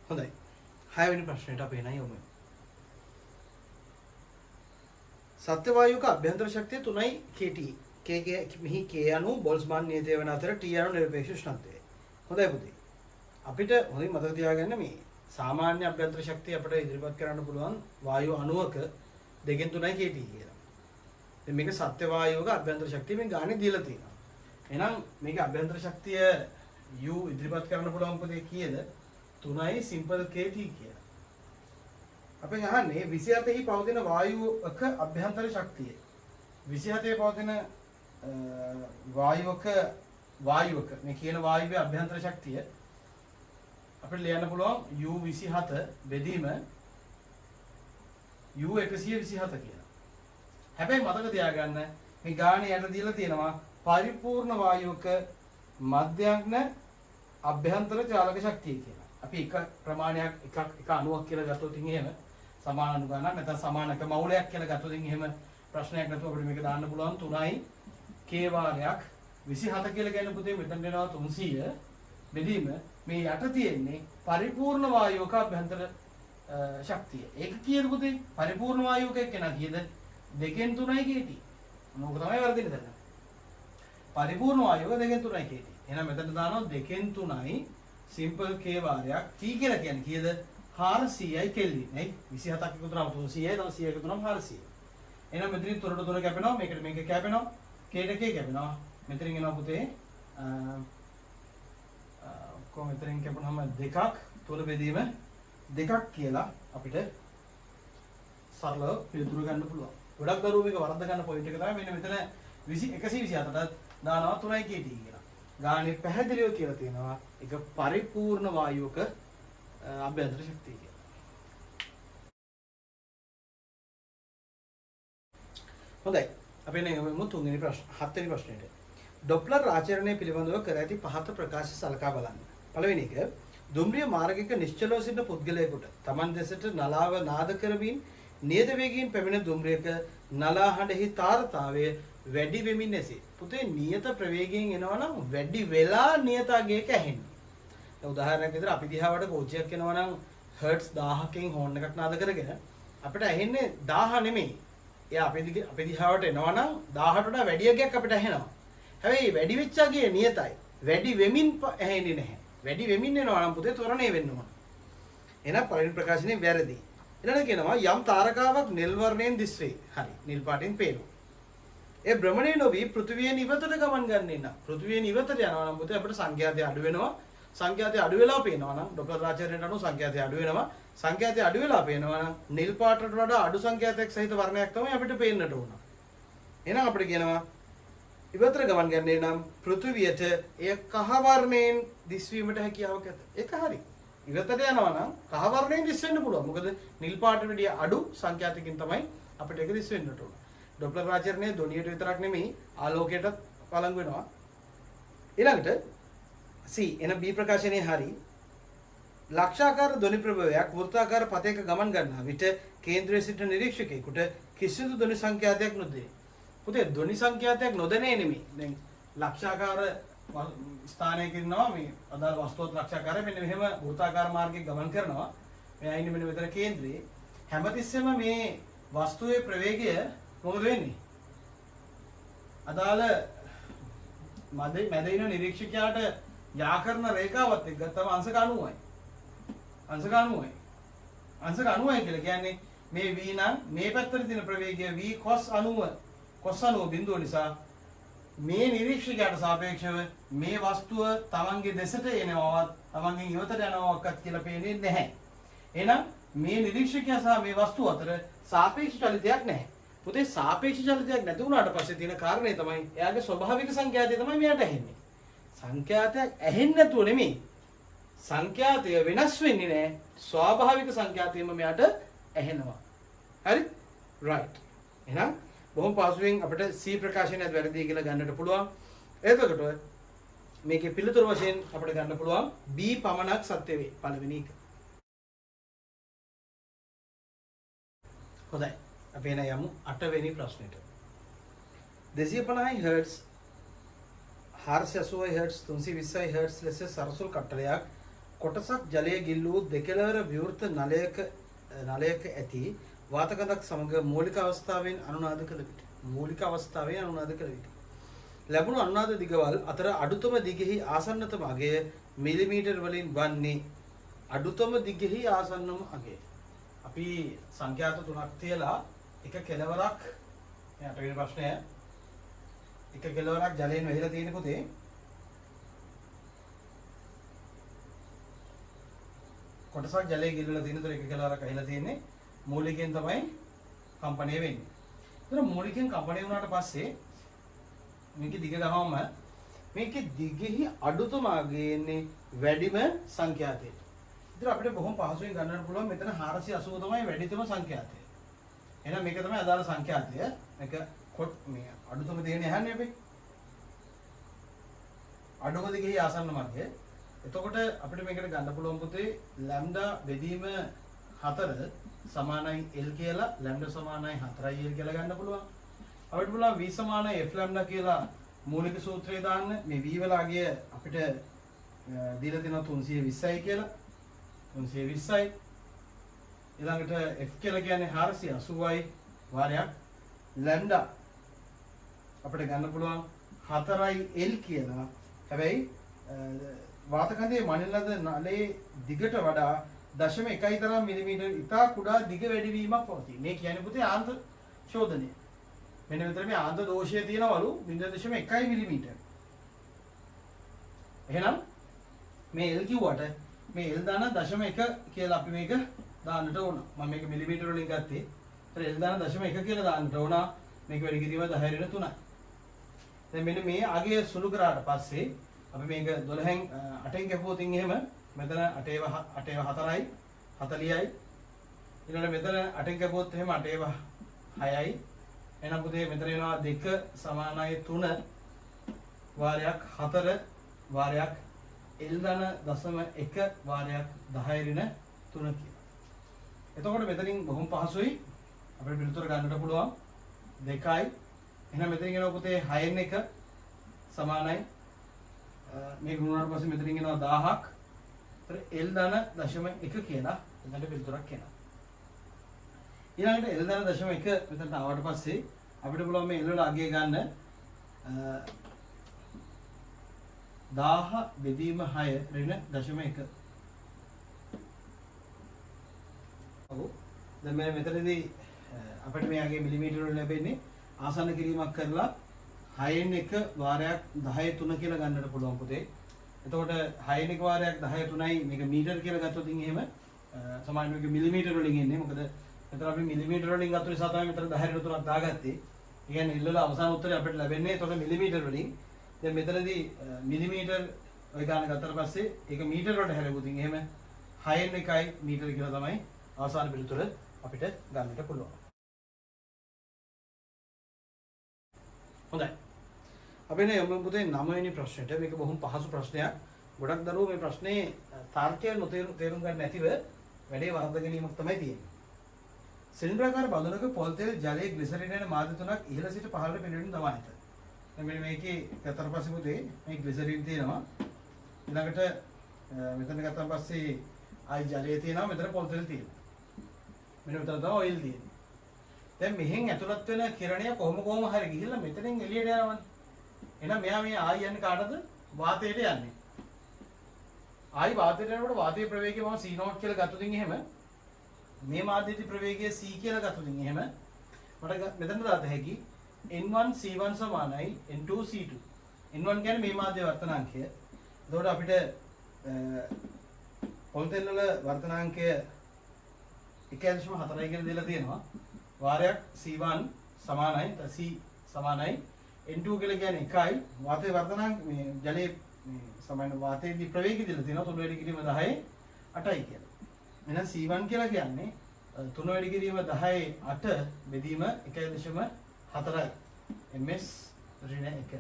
හොඳයි. 6 වෙනි ප්‍රශ්නෙට අපි එන යමු. සත්‍ය වායුක අභ්‍යන්තර ශක්තිය 3යි kT. මෙහි k අණු බොල්ට්ස්මාන් නියතය වන අතර t අණු නිරපේක්ෂ උෂ්ණත්වය. හොඳයි පුතේ. අපිට හොඳින් මතක තියාගන්න මේ සාමාන්‍ය අභ්‍යන්තර ශක්තිය අපිට ඉදිරිපත් කරන්න පුළුවන් වායු අණුවක 2න් 3යි kT කියලා. දැන් මේක සත්‍ය වායුවක අභ්‍යන්තර ශක්තිය මේ ගානේ දීලා තියෙනවා. එහෙනම් මේක අභ්‍යන්තර ශක්තිය u ඉදිරිපත් කරන්න පුළුවන් පුතේ කීයද? 3යි සිම්පල් kT කියලා. අපෙන් අහන්නේ 27 හි පවතින වායුවක අභ්‍යන්තර ශක්තිය. 27 පවතින වායුවක මේ කියන වායුවේ අභ්‍යන්තර ශක්තිය අපිට ලියන්න පුළුවන් U27 බෙදීම U127 කියලා. හැබැයි මතක තියාගන්න මේ ගානේ යට දීලා තියෙනවා පරිපූර්ණ වායුවක මධ්‍යග්න අභ්‍යන්තර චාලක ශක්තිය කියලා. අපි එක ප්‍රමාණයක් එක අණුවක් කියලා ගත්තොත් එහෙම සමාන අණු ගණන් නැත්නම් සමානක මවුලයක් කියලා ගත්තොත් එහෙම ප්‍රශ්නයක් නැතුව අපිට මේක දාන්න පුළුවන් 3යි k වාරයක් 27 කියලා කියන්නේ පුතේ මෙතන දෙනවා 300 බෙදීම මේ යට තියෙන්නේ පරිපූර්ණ වායුවක අභ්‍යන්තර ශක්තිය. ඒක කීයද පුතේ? පරිපූර්ණ වායුවක එක්කෙනා කීයද? 2න් 3යි kT. මොකද තමයි වර්ධින කරන්නේ. පරිපූර්ණ වායුවක 2න් 3යි kT. එහෙනම් මෙතන දානවා 2න් 3යි සිම්පල් k වාරයක් t කියලා කියන්නේ කීයද? 400යි කෙල්වින්. නේ 27ක් එකතු කරාම 300යි තව 100 එකතු කරාම 400යි. එහෙනම් මෙතනින් තොරට තොර කැපෙනවා මේකට මේක කැපෙනවා kට k කැපෙනවා. මෙතනින් එනවා පුතේ කොහොම මෙතනින් කියපුවාම දෙකක් තුන බෙදීම දෙකක් කියලා අපිට සරලව පිළිතුරු ගන්න පුළුවන්. ගොඩක් දරුවෝ මේක වරද්ද ගන්න පොයින්ට් එක තමයි මෙන්න මෙතන 127ට දානවා 3යි kt කියලා. ගානේ පැහැදිලිව කියලා තියෙනවා ඒක පරිපූර්ණ වායුවක අභ්‍යන්තර ශක්තිය කියලා. හොඳයි. අපි එන්නේ තුන්වෙනි ප්‍රශ්න හත්වෙනි ප්‍රශ්නෙට. ඩොප්ලර් ආචරණය පිළිබඳව කර ඇති පහත ප්‍රකාශ සලකා බලන්න. පළවෙනි එක දුම්රිය මාර්ගයක නිශ්චලව සිටින පුද්ගලයෙකුට Taman දෙසට නලාව නාද කරමින් නියත වේගයෙන් පැමිණ දුම්රියක නලා හඬෙහි තාරතාවය වැඩි වෙමින් ඇසේ. පුතේ නියත ප්‍රවේගයෙන් එනවා නම් වැඩි වෙලා නියත අගයක ඇහෙන්නේ. දැන් උදාහරණයක් විදිහට අපි දිහාවට කෝච්චියක් එනවා නම් හර්ට්ස් 1000කින් හෝන් එකක් නාද කරගෙන අපිට ඇහෙන්නේ 1000 නෙමෙයි. එයා අපි දිහාවට එනවා නම් 1000ට වඩා වැඩි අගයක් අපිට ඇහෙනවා. හැබැයි වැඩි වෙච්ච අගය නියතයි. වැඩි වෙමින් ඇහෙන්නේ නැහැ. වැඩි වෙමින් එනවා නම් පුතේ ත්වරණය වෙන්න ඕන. එහෙනම් පළවෙනි ප්‍රකාශනයේ වැරදි. ඊළඟට කියනවා යම් තාරකාවක් නිල් වර්ණයෙන් දිස්වේ. හරි. නිල් පාටින් පේනවා. ඒ භ්‍රමණය නොවි පෘථිවියෙන් ඉවතට ගමන් ගන්නේ නැහැ. පෘථිවියෙන් ඉවතට යනවා නම් පුතේ අපිට සංඛ්‍යාතය අඩු වෙනවා. සංඛ්‍යාතය අඩු වෙලා පේනවා නම් ඩොප්ලර් ආචරණයට අනුව සංඛ්‍යාතය අඩු වෙනවා. සංඛ්‍යාතය අඩු වෙලා පේනවා නම් නිල් පාටට වඩා අඩු සංඛ්‍යාතයක් සහිත වර්ණයක් තමයි අපිට පේන්නට ඕන. එහෙනම් අපිට කියනවා ඉවතට ගමන් ගන්නේ නම් පෘථිවියට එය කහ වර්ණයෙන් දිස්වීමට හැකියාවක් ඇත. ඒක හරි. ඉවතට යනවා නම් කහ වර්ණයෙන් දිස් වෙන්න පුළුවන්. මොකද නිල් පාටට වැඩිය අඩු සංඛ්‍යාතකින් තමයි අපිට ඒක දිස් වෙන්නට ඕන. ඩොප්ලර් ආචරණය ධ්වනියට විතරක් නෙමෙයි ආලෝකයටත් වළංගු වෙනවා. ඊළඟට C එන B ප්‍රකාශනයේ හරි ලක්ෂාකාර ධ්වනි ප්‍රභවයක් වෘත්තාකාර පතයක ගමන් ගන්නා විට කේන්ද්‍රයේ සිටින නිරීක්ෂකයෙකුට කිසිදු ධ්වනි සංඛ්‍යාතයක් නොදේ. පුතේ ධ්වනි සංඛ්‍යාතයක් නොදැනේ නෙමෙයි. දැන් ලක්ෂාකාර ස්ථානයක ඉන්නවා මේ අදාළ වස්තුවත් ලක්ෂාකාරය මෙන්න මෙහෙම වෘත්තාකාර මාර්ගයක ගමන් කරනවා. මෙයා ඉන්නේ මෙන්න මෙතන කේන්ද්‍රයේ. හැමතිස්සෙම මේ වස්තුවේ ප්‍රවේගය මොකද වෙන්නේ? අදාළ මැද ඉන්න නිරීක්ෂකයාට යා කරන රේඛාවත් එක්ක ගත්තම අංශක 90යි. අංශක 90යි. අංශක 90යි කියලා කියන්නේ මේ v නම් මේ පැත්තට තියෙන ප්‍රවේගය v cos 90 cos 90 බිඳුව නිසා මේ නිරීක්ෂකයාට සාපේක්ෂව මේ වස්තුව තමන්ගේ දෙසට එනවවත් තමන්ගෙන් ඉවතට යනවක්වත් කියලා පේන්නේ නැහැ. එහෙනම් මේ නිරීක්ෂකයා සහ මේ වස්තුව අතර සාපේක්ෂ චලිතයක් නැහැ. පුතේ සාපේක්ෂ චලිතයක් නැති වුණාට පස්සේ තියෙන කාරණේ තමයි එයාගේ ස්වභාවික සංඛ්‍යාතය තමයි මෙයාට ඇහෙන්නේ. සංඛ්‍යාතයක් ඇහෙන්නේ නැතුව නෙමෙයි. සංඛ්‍යාතය වෙනස් වෙන්නේ නැහැ. ස්වාභාවික සංඛ්‍යාතයම මෙයාට ඇහෙනවා. හරි? right. එහෙනම් බොහොම පහසුවෙන් අපිට C ප්‍රකාශනයත් වැරදි කියලා ගන්නට පුළුවන්. එතකොට මේකේ පිළිතුරු වශයෙන් අපිට ගන්න පුළුවන් B පමණක් සත්‍ය වේ. පළවෙනි එක. හොඳයි. අපි එන යමු 8 වෙනි ප්‍රශ්නෙට. 250 හර්ට්ස් 480 හර්ට්ස් 320 හර්ට්ස් ලෙස සරසුල් කට්ටලයක් කොටසක් ජලය ගිල්ලූ දෙකළවර විවෘත නලයක ඇති වාතකඳක් සමග මූලික අවස්ථාවෙන් අනුනාද කළ විට ලැබුණු අනුනාද දිගවල් අතර අඩුතම දිගෙහි ආසන්නතම අගය මිලිමීටර් වලින් වන්නේ අඩුතම දිගෙහි ආසන්නම අගය. අපි සංඛ්‍යාත තුනක් තියලා එක කෙලවරක් යට වෙන ප්‍රශ්නය එක කෙලවරක් ජලයෙන් වැහිලා තියෙන පුතේ කොටසක් ජලයේ ගිල්ලලා තියෙන තොර එක කෙලවරක් ඇහිලා තියෙන්නේ මූලිකයෙන් තමයි කම්පණය වෙන්නේ. ඒතර මූලිකයෙන් කම්පණය වුණාට පස්සේ මේකේ දිග ගහවම මේකේ දිගෙහි අඩුතම අගයන්නේ වැඩිම සංඛ්‍යාතය. ඒතර අපිට බොහොම පහසුවෙන් ගන්නන්න පුළුවන් මෙතන 480 තමයි වැඩිතම සංඛ්‍යාතය. එහෙනම් මේක තමයි අදාළ සංඛ්‍යාතය. මේක මේ අඩුතම දෙන්නේ යහන්නේ අපි. අඩුම දිගෙහි ආසන්න මාර්ගය. එතකොට අපිට මේකට ගන්න පුළුවන් පුතේ ලැම්ඩා බෙදීම 4 සමානයි L කියලා ලැම්ඩා සමානයි 4යි L කියලා ගන්න පුළුවන්. අපිට පුළුවන් V සමානයි F ලැම්ඩා කියලා මූලික සූත්‍රය දාන්න. මේ V වල අගය අපිට දීලා තියෙනවා 320යි කියලා. 320යි. ඊළඟට F කියලා කියන්නේ 480යි වාරයක් ලැම්ඩා අපිට ගන්න පුළුවන් 4යි L කියලා. හැබැයි වාතකඳේ මනිනලද නලේ දිගට වඩා 0.1 තරම් මිලිමීටර් ඉතා කුඩා දිග වැඩිවීමක් පවතී. මේ කියන්නේ පුතේ ආන්ත ශෝධනය. මෙන්න මෙතන මේ ආන්ත දෝෂය තියෙනවලු 0.1 මිලිමීටර්. එහෙනම් මේ L කිව්වට මේ L දාන 0.1 කියලා අපි මේක දාන්නට ඕන. මම මේක මිලිමීටර වලින් ගත්තේ. ඒතර L දාන 0.1 කියලා දාන්නට ඕන. මේක වැඩි කිරීම 10 3යි. දැන් මෙන්න මේ අගය සුළු කරාට පස්සේ අපි මේක 12න් 8න් කැපුවොත් එහෙම මෙතන 8 4යි 40යි ඊළඟට මෙතන 8න් කැපුවොත් එහෙම 8 6යි එහෙනම් පුතේ මෙතන වෙනවා 2 සමානයි 3 වාරයක් 4 වාරයක් L ධන 0.1 වාරයක් 10 ඍණ 3 කියලා. එතකොට මෙතනින් බොහොම පහසුයි අපිට පිළිතුර ගන්නට පුළුවන් 2යි. එහෙනම් මෙතනින් එනවා පුතේ 6න් 1 සමානයි මේ ගුණාට පස්සේ මෙතනින් එනවා 1000ක්. ඒතර L ධන 0.1 කියලා එතනට පිළිතුරක් එනවා. ඊළඟට L ධන 0.1 මෙතනට ආවට පස්සේ අපිට පුළුවන් මේ L වල අගය ගන්න 1000 බෙදීම 6 ඍණ 0.1. ඔව්. දැන් මෙතනදී අපිට මේ අගය මිලිමීටර වල ලැබෙන්නේ ආසන්න කිරීමක් කරලා 6න් 1 වාරයක් 10 3 කියලා ගන්නට පුළුවන් පුතේ. එතකොට 6න් 1 වාරයක් 10 3යි මේක මීටර කියලා ගත්තොත් එහෙම සමාන මේක මිලිමීටර වලින් එන්නේ. මොකද මෙතන අපි මිලිමීටර වලින් ගත්ත නිසා තමයි මෙතන 10 3ක් දාගත්තේ. ඒ කියන්නේ L වල අවසාන උත්තරේ අපිට ලැබෙන්නේ එතකොට මිලිමීටර වලින්. දැන් මෙතනදී මිලිමීටර ඔය ගාන ගත්තට පස්සේ ඒක මීටර වලට හැරෙවුවොත් එහෙම 6න් 1යි මීටර කියලා තමයි අවසාන පිළිතුර අපිට ගන්නට පුළුවන්. හොඳයි. අපි නේ යමු පුතේ 9 වෙනි ප්‍රශ්නෙට. මේක බොහොම පහසු ප්‍රශ්නයක්. ගොඩක් දරුවෝ මේ ප්‍රශ්නේ තාර්කය තේරුම් ගන්න නැතිව වැඩේ වරද්ද ගැනීමක් තමයි තියෙන්නේ. සිලින්ඩරාකාර බඳුනක පොල් තෙල් ජලයේ ග්ලිසරින් යන මාධ්‍ය තුනක් ඉහළ සිට පහළට පෙරලෙන දමායත. දැන් මෙන්න මේකේ ගත්තට පස්සේ පුතේ මේ ග්ලිසරින් තියෙනවා. ඊළඟට මෙතන ගත්තාන් පස්සේ ආයි ජලය තියෙනවා. මෙතන පොල් තෙල් තියෙනවා. මෙන්න මෙතන තමයි ඔයිල් තියෙන්නේ. දැන් මෙහෙන් ඇතුළත් වෙන කිරණය කොහොම හරි ගිහිල්ලා මෙතනින් එළියට යනවනේ. එහෙනම් මෙයා මේ ආයි යන්නේ කාටද? වාතයට යන්නේ. ආයි වාතයට යනකොට වාතයේ ප්‍රවේගය මම C0 කියලා ගත්තොත් එහෙම මේ මාධ්‍යයේ ප්‍රවේගය C කියලා ගත්තොත් එහෙම මට මෙතන දාත හැකි N1 C1 සමානයි N2 C2. N1 කියන්නේ මේ මාධ්‍යයේ වර්තනාංකය. එතකොට අපිට පොල් තෙල් වල වර්තනාංකය 1.4 කියලා දීලා තියෙනවා. වාරයක් C1 සමානයි C සමානයි N2 කියලා කියන්නේ 1යි වාතයේ වර්තනාංක මේ ජලයේ මේ සමාන වාතයේදී ප්‍රවේගය දීලා තියෙනවා 3 වැඩි කිරීම 10 8යි කියලා. එහෙනම් C1 කියලා කියන්නේ 3 වැඩි කිරීම 10 8 බෙදීම 1.4යි ms ඍණ 1.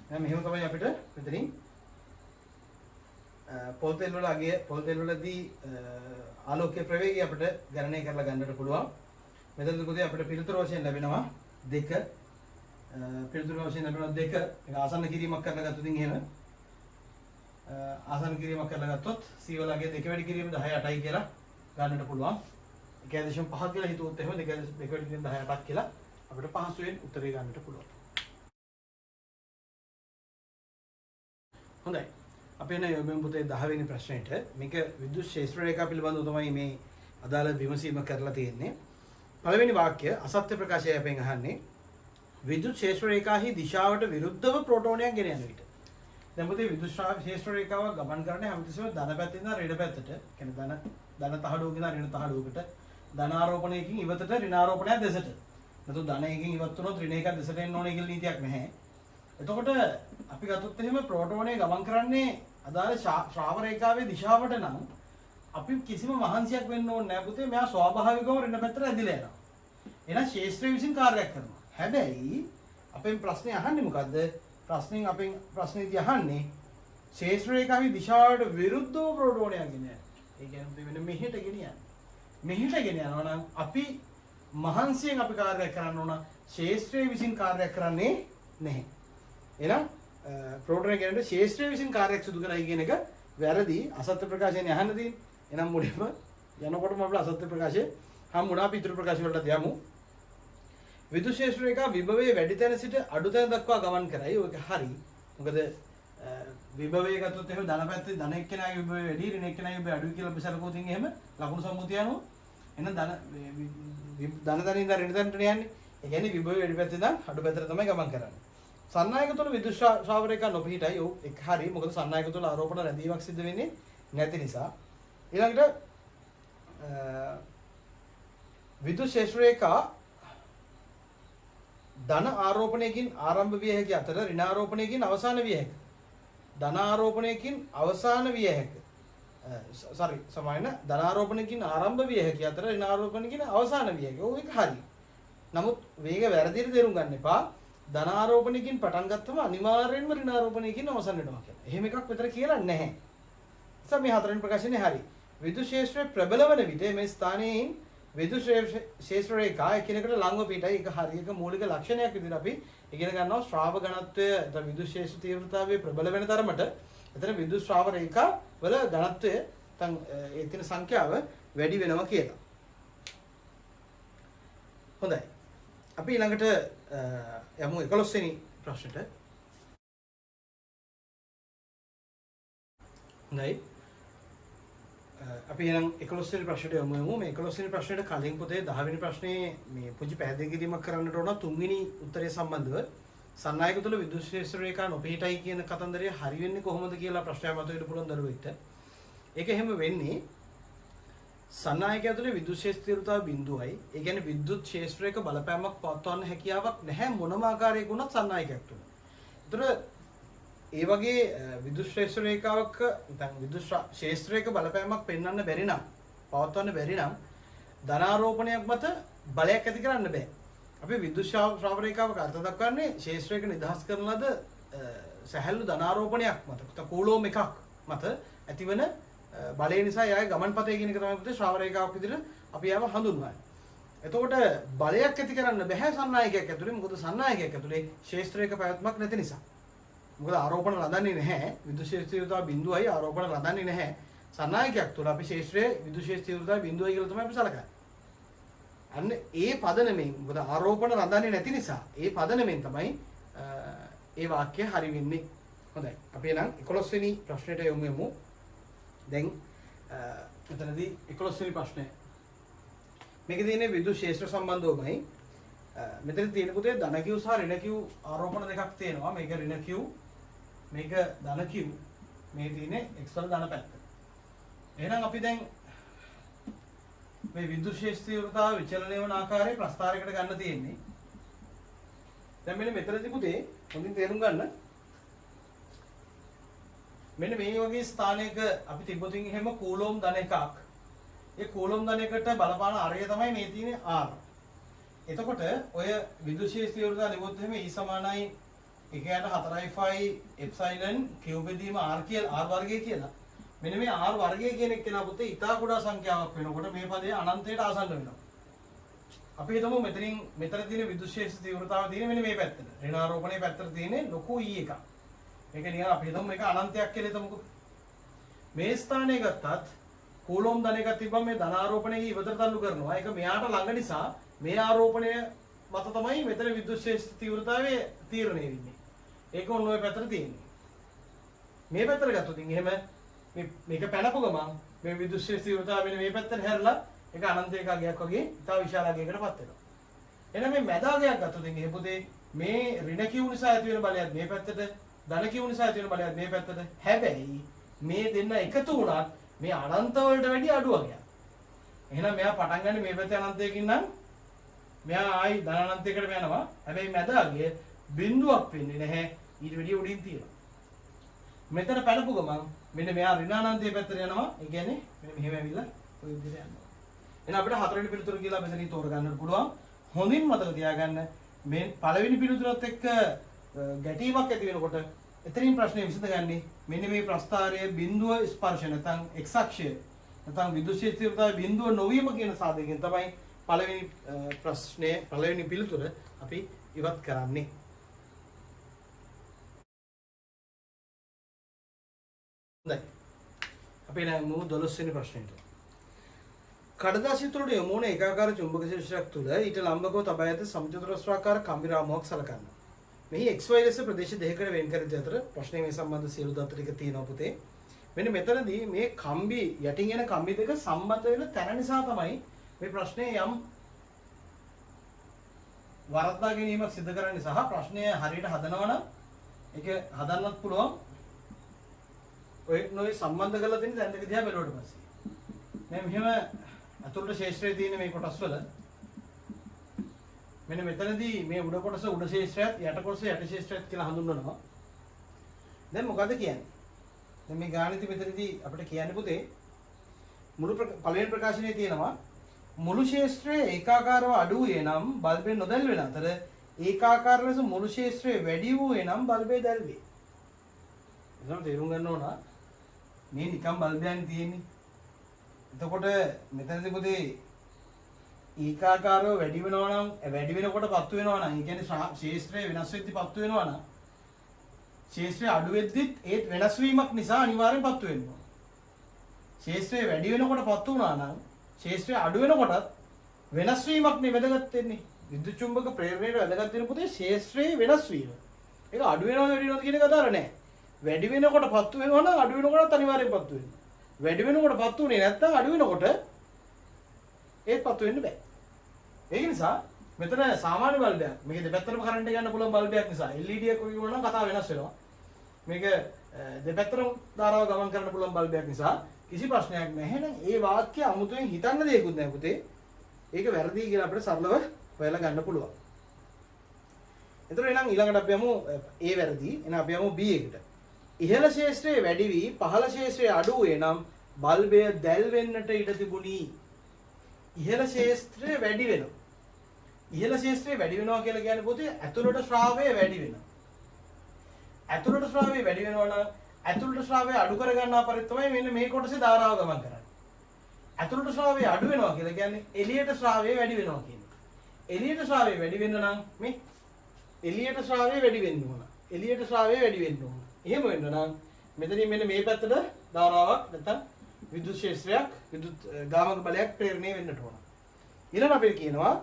එහෙනම් මෙහෙම තමයි අපිට මෙතනින් පොල් තෙල් වල අගය පොල් තෙල් වලදී ආලෝකයේ ප්‍රවේගය අපිට ගණනය කරලා ගන්නට පුළුවන්. මෙතනදී පුතේ අපිට පිළිතුරු වශයෙන් ලැබෙනවා 2. පිළිතුරු වශයෙන් ලැබෙනවා 2. ඒක ආසන්න කිරීමක් කරලා ගත්තොත් එහෙම ආසන්න කිරීමක් කරලා ගත්තොත් C වල අගය 2 වැඩි කිරීම 10 8යි කියලා ගන්නට පුළුවන්. 1.5 කියලා හිතුවොත් එහෙම 2 වැඩි කිරීම 10 8ක් කියලා අපිට පහසුවෙන් උත්තරේ ගන්නට පුළුවන්. හොඳයි. අපි එන යොමුන් පුතේ 10 වෙනි ප්‍රශ්නෙට මේක විද්‍යුත් ක්ෂේත්‍ර රේඛා පිළිබඳව තමයි මේ අදාළ විමසීම කරලා තියෙන්නේ. පළවෙනි වාක්‍ය අසත්‍ය ප්‍රකාශය අපෙන් අහන්නේ විද්‍යුත් ක්ෂේත්‍ර රේඛාහි දිශාවට විරුද්ධව ප්‍රෝටෝනයක් ගෙන යන විට. දැන් පුතේ විද්‍යුත් ක්ෂේත්‍ර රේඛාව ගමන් කරන්නේ හැමතිස්සෙම ධන පැත්තෙන් ඉඳන් ඍණ පැත්තට. කියන්නේ ධන තහඩුවකින් ඍණ තහඩුවකට ධන ආරෝපණයකින් ඉවතට ඍණ ආරෝපණයක් දෙසට. නැතු ධනයකින් ඉවත් වුණොත් ඍණ එකක් දෙසට එන්න ඕනේ කියලා නීතියක් නැහැ. එතකොට අපි ගත්තොත් එහෙම ප්‍රෝටෝනේ ගමන් කරන්නේ අදාළ ශ්‍රාව රේඛාවේ දිශාවට නම් අපි කිසිම මහන්සියක් වෙන්න ඕනේ නැහැ පුතේ. මෙයා ස්වාභාවිකවම ඍණ පැත්තට ඇදිලා යනවා. එහෙනම් ක්ෂේත්‍රය විසින් කාර්යයක් කරනවා. හැබැයි අපෙන් ප්‍රශ්නේ අහන්නේ මොකද්ද? අපෙන් ප්‍රශ්නේදී අහන්නේ ක්ෂේත්‍ර රේඛාවේ දිශාවට විරුද්ධව ප්‍රෝටෝනයක් ගෙන යනවා. ඒ කියන්නේ මෙන්න මෙහෙට ගෙන යනවා. මෙහෙට ගෙන යනවා නම් අපි මහන්සියෙන් අපි කාර්යයක් කරන්න ඕන. ක්ෂේත්‍රය විසින් කාර්යයක් කරන්නේ නැහැ. එහෙනම් ප්‍රෝටෝන කියන්නේ ක්ෂේත්‍රය විසින් කාර්යයක් සිදු කරයි කියන එක වැරදි. අසත්‍ය ප්‍රකාශයනේ අහන්න තියෙන්නේ. එහෙනම් මුලින්ම යනකොටම අපිට අසත්‍ය ප්‍රකාශය හම්බුණා. අපි ඉතුරු ප්‍රකාශ වලට යමු. විද්‍යුත් ක්ෂේත්‍ර රේඛා විභවයේ වැඩි තැන සිට අඩු තැන දක්වා ගමන් කරයි. ඒක හරි. මොකද විභවය ගත්තොත් එහෙම ධන පැත්තේ ධන එක්කෙනාගේ විභවය වැඩි ඍණ එක්කෙනාගේ විභවය අඩුයි කියලා අපි සැලකුවොත් එහෙම ලකුණු සම්මුතිය අනුව එහෙනම් ධන තැනින් ඉඳන් ඍණ තැනට යන්නේ. ඒ කියන්නේ විභවය වැඩි පැත්තේ ඉඳන් අඩු පැත්තට තමයි ගමන් කරන්නේ. සන්නායක තුල විදුලි ශ්‍රාවකයක නොපිහිටයි. ඔව් ඒක හරි. මොකද සන්නායක තුල ආරෝපණ රැඳීමක් සිදු වෙන්නේ නැති නිසා. ඊළඟට විදුලි ශේෂ්ත්‍රයක ධන ආරෝපණයකින් ආරම්භ විය හැකි අතර ඍණ ආරෝපණයකින් අවසාන විය හැකිය. ධන ආරෝපණයකින් අවසාන විය හැකිය. සමාන ධන ආරෝපණයකින් ආරම්භ විය හැකි අතර ඍණ ආරෝපණයකින් අවසාන විය හැකිය. ඔව් ඒක හරි. නමුත් මේක වැරදිට තේරුම් ගන්න එපා. ධන ආරෝපණයකින් පටන් ගත්තම අනිවාර්යෙන්ම ඍණ ආරෝපණයකින් අවසන් වෙනවා කියලා. එහෙම එකක් විතර කියලා නැහැ. නිසා මේ හතරෙන් ප්‍රකාශනේ හරි. විදුලි ශේෂ්ත්‍රයේ ප්‍රබල වන විට මේ ස්ථානයේ විදුලි ශේෂ්ත්‍ර රේඛා එකිනෙකට ලංව පිටයි. ඒක හරියක මූලික ලක්ෂණයක් විදිහට අපි ඉගෙන ගන්නවා. ශ්‍රාව ඝනත්වය විදුලි ශේෂ්ත්‍ර තීව්‍රතාවයේ ප්‍රබල වෙන තරමට එතන විදුලි ශ්‍රාව රේඛා වල ඝනත්වය නැත්නම් ඒ තියෙන සංඛ්‍යාව වැඩි වෙනවා කියලා. හොඳයි. අපි ඊළඟට යමු 11 වෙනි ප්‍රශ්නෙට. හොඳයි. අපි එහෙනම් 11 වෙනි ප්‍රශ්නට යමු. මේ 11 වෙනි ප්‍රශ්නෙට කලින් පොතේ 10 වෙනි ප්‍රශ්නේ මේ පුංචි පැහැදිලි කිරීමක් කරන්නට ඕන 3 වෙනි උත්තරය සම්බන්ධව සන්නායක තුල විදුලි ශේෂ්ත්‍ර රේඛා නොපිහිටයි කියන කතන්දරය හරි වෙන්නේ කොහොමද කියලා ප්‍රශ්නයක් මතුවෙන්න පුළුවන් දරුවෙක්ට. ඒක එහෙම වෙන්නේ සන්නායක ඇතුලේ විදුලි ශේෂ්ත්‍ර තීව්‍රතාව බිඳුවයි. ඒ කියන්නේ විද්‍යුත් ශේෂ්ත්‍රයක බලපෑමක් පවත්වන්න හැකියාවක් නැහැ මොනම ආකාරයක වුණත් සන්නායකයක් තුල. ඒතර ඒ වගේ විදුලි ශේෂ්ත්‍ර රේඛාවක නැත්නම් විදුලි ශේෂ්ත්‍රයක බලපෑමක් පෙන්වන්න බැරි නම් පවත්වන්න බැරි නම් ධනාරෝපණයක් මත බලයක් ඇති කරන්න බෑ. අපි විදුලි ශ්‍රාව රේඛාවක අර්ථ දක්වන්නේ ශේෂ්ත්‍රයක නිදහස් කරන ලද සැහැල්ලු ධනාරෝපණයක් මත කූලෝම් එකක් මත ඇතිවන බලය නිසා යාගේ ගමන්පතේ කියන එක තමයි පුතේ ශ්‍රාව රේඛාවක් විදිහට අපි යාව හඳුන්වන්නේ. එතකොට බලයක් ඇති කරන්න බෑ සන්නායකයක් ඇතුලේ. මොකද සන්නායකයක් ඇතුලේ ශේෂ්ත්‍රයක පැවැත්මක් නැති නිසා. මොකද ආරෝපණ ලදන්නේ නැහැ. විදුලි ශේෂ්ත්‍ර තීව්‍රතාව බිඳුවයි ආරෝපණ ලදන්නේ නැහැ. සන්නායකයක් තුල අපි ශේෂ්ත්‍රයේ විදුලි ශේෂ්ත්‍ර තීව්‍රතාව බිඳුවයි කියලා තමයි අපි සලකන්නේ. අන්න ඒ පදනමෙන් මොකද ආරෝපණ ලදන්නේ නැති නිසා ඒ පදනමෙන් තමයි ඒ වාක්‍යය හරි වෙන්නේ. හොඳයි. අපි එහෙනම් 11 වෙනි ප්‍රශ්නෙට යමු. දැන් මෙතනදී 11 වෙනි ප්‍රශ්නය. මේකේ තියෙන විදුලි ශේෂ්ත්‍ර සම්බන්ධවමයි. මෙතන තියෙන පුතේ ධන Q සහ ඍණ Q ආරෝපණ දෙකක් තියෙනවා. මේක ඍණ Q, මේක ධන Q. මේ තියෙන්නේ x වල ධන පැත්ත. එහෙනම් අපි දැන් මේ විදුලි ශේෂ්ත්‍ර තීව්‍රතාව විචලනය වන ආකාරයේ ප්‍රස්ථාරයකට ගන්න තියෙන්නේ. දැන් මෙතනදී පුතේ හොඳින් තේරුම් ගන්න. මෙන්න මේ වගේ ස්ථානයක අපි තිබ්බොතින් එහෙම කූලෝම් ධන එකක්. ඒ කූලෝම් ධන එකට බලපාන අරය තමයි මේ තියෙන්නේ R. එතකොට ඔය විදුලි ශේෂ්ත්‍ර තීව්‍රතාව ලිව්වොත් එහෙම E සමානයි 1/4 එප්සයිලන් q බෙදීම r කියලා r වර්ගය කියලා. මෙන්න මේ r වර්ගය කියන එක කෙනා පුතේ ඊටා කුඩා සංඛ්‍යාවක් වෙනකොට මේ පදේ අනන්තයට ආසන්න වෙනවා. අපි හිතමු මෙතන තියෙන විදුලි ශේෂ්ත්‍ර තීව්‍රතාව තියෙන්නේ මෙන්න මේ පැත්තට. ඍණාරෝපණයේ පැත්තට තියෙන්නේ ලොකු e එකක්. මේක නිකන් අපි හිතමු මේක අනන්තයක් කියලා හිතමුකෝ. මේ ස්ථානයේ ගත්තත් කූලොම් ධන එකක් තිබ්බම මේ ධනාරෝපණය ඉවතට තල්ලු කරනවා. ඒක මෙයාට ළඟ නිසා මේ ආරෝපණය මත තමයි මෙතන විදුලි ශේෂ්ත්‍ර තීව්‍රතාවය තීරණය වෙන්නේ. ඒක ඔන්න ඔය පැත්තට තියෙන්නේ. මේ පැත්තට ගත්තොත් එහෙම මේක පැනපු ගමන් මේ විදුලි ශේෂ්ත්‍ර තීව්‍රතාවය මෙන්න මේ පැත්තට හැරලා ඒක අනන්තයක අගයක් වගේ ඉතා විශාල අගයකටපත් වෙනවා. එහෙනම් මේ මැද අගයක් ගත්තොත් එහෙනම් පොතේ මේ ඍණ Q නිසා ඇති වෙන බලයත් මේ පැත්තට ධන Q නිසා ඇති වෙන බලයත් මේ පැත්තට. හැබැයි මේ දෙන්න එකතු වුණත් මේ අනන්ත වලට වැඩිය අඩු අගයක්. එහෙනම් මෙයා පටන් ගන්න මේ පැත්තේ අනන්තයකින් නම් මෙයා ආයි ධන අනන්තයකට යනවා. හැබැයි මැද අගය බිඳුවක් වෙන්නේ නැහැ. ඊට වැඩිය උඩින් තියෙනවා. මෙතන පැනපු ගමන් මෙන්න මෙයා ඍණ අනන්තයේ පැත්තට යනවා. ඒ කියන්නේ මෙන්න මෙහෙම ඇවිල්ලා ඔය විදිහට යනවා. එහෙනම් අපිට හතරවෙනි පිළිතුර කියලා මෙතනින් තෝරගන්නත් පුළුවන්. හොඳින් මතක තියාගන්න මේ පළවෙනි පිළිතුරත් එක්ක ගැටීමක් ඇති වෙනකොට එතනින් ප්‍රශ්නේ විසඳගන්නේ මෙන්න මේ ප්‍රස්ථාරයේ බිඳුව ස්පර්ශ නැත්නම් x අක්ෂය නැත්නම් විදුලි ශේෂ්ත්‍ර තීව්‍රතාවය බිඳුව නොවීම කියන සාධකයෙන් තමයි පළවෙනි ප්‍රශ්නේ පළවෙනි පිළිතුර අපි ඉවත් කරන්නේ. හොඳයි. අපි යමු 12 වෙනි ප්‍රශ්නෙට. කඩදාසිය තුළට යොමු වන ඒකාකාර චුම්බක ශිර්ෂයක් තුළ ඊට ලම්බකව තබා ඇති සමචතුරස්‍රාකාර කම්බි රාමුවක් සලකන්න. මෙහි XY ලෙස ප්‍රදේශ දෙකකට වෙන් කර ඇති අතර ප්‍රශ්නේ මේ සම්බන්ධ සියලු දත්ත ටික තියෙනවා පුතේ. මෙන්න මෙතනදී මේ කම්බි යටින් එන කම්බි දෙක සම්බන්ධ වෙන තැන නිසා තමයි මේ ප්‍රශ්නේ යම් වරද්දා ගැනීමක් සිදු කරන්නේ සහ ප්‍රශ්නය හරියට හදනවා නම් ඒක හදන්නත් පුළුවන්. ඔය නොයි සම්බන්ධ කරලා තියෙන දැන් දෙක දිහා බැලුවට පස්සේ. මේ මෙහෙම අතුරුට ශේෂ්ත්‍රයේ තියෙන මේ කොටස් වල මෙන්න මෙතනදී මේ උඩ කොටස උඩ ශේෂ්ත්‍රයත් යට කොටස යට ශේෂ්ත්‍රයත් කියලා හඳුන්වනවා. දැන් මොකද කියන්නේ? දැන් මේ ගාණිත මෙතනදී අපිට කියන්න පුතේ මුළු පළවෙනි ප්‍රකාශනයේ තියෙනවා මුළු ශේෂ්ත්‍රයේ ඒකාකාරව අඩු වූයේ නම් බල්බේ නොදැල් වෙන අතර ඒකාකාර ලෙස මුළු ශේෂ්ත්‍රයේ වැඩි වූයේ නම් බල්බේ දැල්වේ. එතන තේරුම් ගන්න ඕන මේ නිකම් බල්බයන් තියෙන්නේ. එතකොට මෙතනදී පුතේ ඒකාකාරව වැඩි වෙනවා නම් වැඩි වෙනකොට පත්තු වෙනවා නම් ඒ කියන්නේ ශේෂ්ත්‍රය වෙනස් වෙද්දී පත්තු වෙනවා නම් ශේෂ්ත්‍රය අඩු වෙද්දිත් ඒත් වෙනස් වීමක් නිසා අනිවාර්යෙන් පත්තු වෙනවා. ශේෂ්ත්‍රය වැඩි වෙනකොට පත්තු වුණා නම් ශේෂ්ත්‍රය අඩු වෙනකොටත් වෙනස් වීමක් නේ වැදගත් වෙන්නේ. විද්‍යුත් චුම්බක ප්‍රේරණයට වැදගත් වෙන පුතේ ශේෂ්ත්‍රයේ වෙනස් වීම. ඒක අඩු වෙනවද වැඩි වෙනවද කියන එක අදාළ නැහැ. වැඩි වෙනකොට පත්තු වෙනවා නම් අඩු වෙනකොටත් අනිවාර්යෙන් පත්තු වෙනවා. වැඩි වෙනකොට පත්තු වෙන්නේ නැත්නම් අඩු වෙනකොට ඒත් පත්තු වෙන්න බෑ. ඒක නිසා මෙතන සාමාන්‍ය බල්බයක් මේක දෙපැත්තටම කරන්ට් එක ගන්න පුළුවන් බල්බයක් නිසා LED එකක් වගේ වුණා නම් කතාව වෙනස් වෙනවා. මේක දෙපැත්තටම ධාරාව ගමන් කරන්න පුළුවන් බල්බයක් නිසා කිසි ප්‍රශ්නයක් නැහැ. එහෙනම් ඒ වාක්‍ය අමුතුවෙන් හිතන්න දෙයක්වත් නැහැ පුතේ. ඒක වැරදි කියලා අපිට සරලව හොයලා ගන්න පුළුවන්. එතකොට එහෙනම් ඊළඟට අපි යමු A වැරදි. එහෙනම් අපි යමු B එකට. ඉහළ ශේෂ්ත්‍රයේ වැඩි වී පහළ ශේෂ්ත්‍රයේ අඩු වේ නම් බල්බය දැල් වෙන්නට ඉඩ තිබුණි. ඉහළ ශේෂ්ත්‍රයේ වැඩි වෙනවා. ඉහළ ශේෂ්ත්‍රයේ වැඩි වෙනවා කියලා කියන්නේ පොතේ ඇතුළට ශ්‍රාවය වැඩි වෙනවා. ඇතුළට ශ්‍රාවය වැඩි වෙනවා නම් ඇතුළට ශ්‍රාවය අඩු කර ගන්නා පරිදි තමයි මෙන්න මේ කොටසේ ධාරාව ගමන් කරන්නේ. ඇතුළට ශ්‍රාවය අඩු වෙනවා කියලා කියන්නේ එළියට ශ්‍රාවය වැඩි වෙනවා කියන්නේ. එළියට ශ්‍රාවය වැඩි වෙන්න නම් මේ එළියට ශ්‍රාවය වැඩි වෙන්න ඕන. එළියට ශ්‍රාවය වැඩි වෙන්න ඕන. එහෙම වෙන්න නම් මෙතනින් මෙන්න මේ පැත්තට ධාරාවක් නැත්නම් විද්‍යුත් ශේෂ්ත්‍රයක් විද්‍යුත් ගාමක බලයක් ප්‍රේරණය වෙන්නට ඕන. ඊළඟ අපිට කියනවා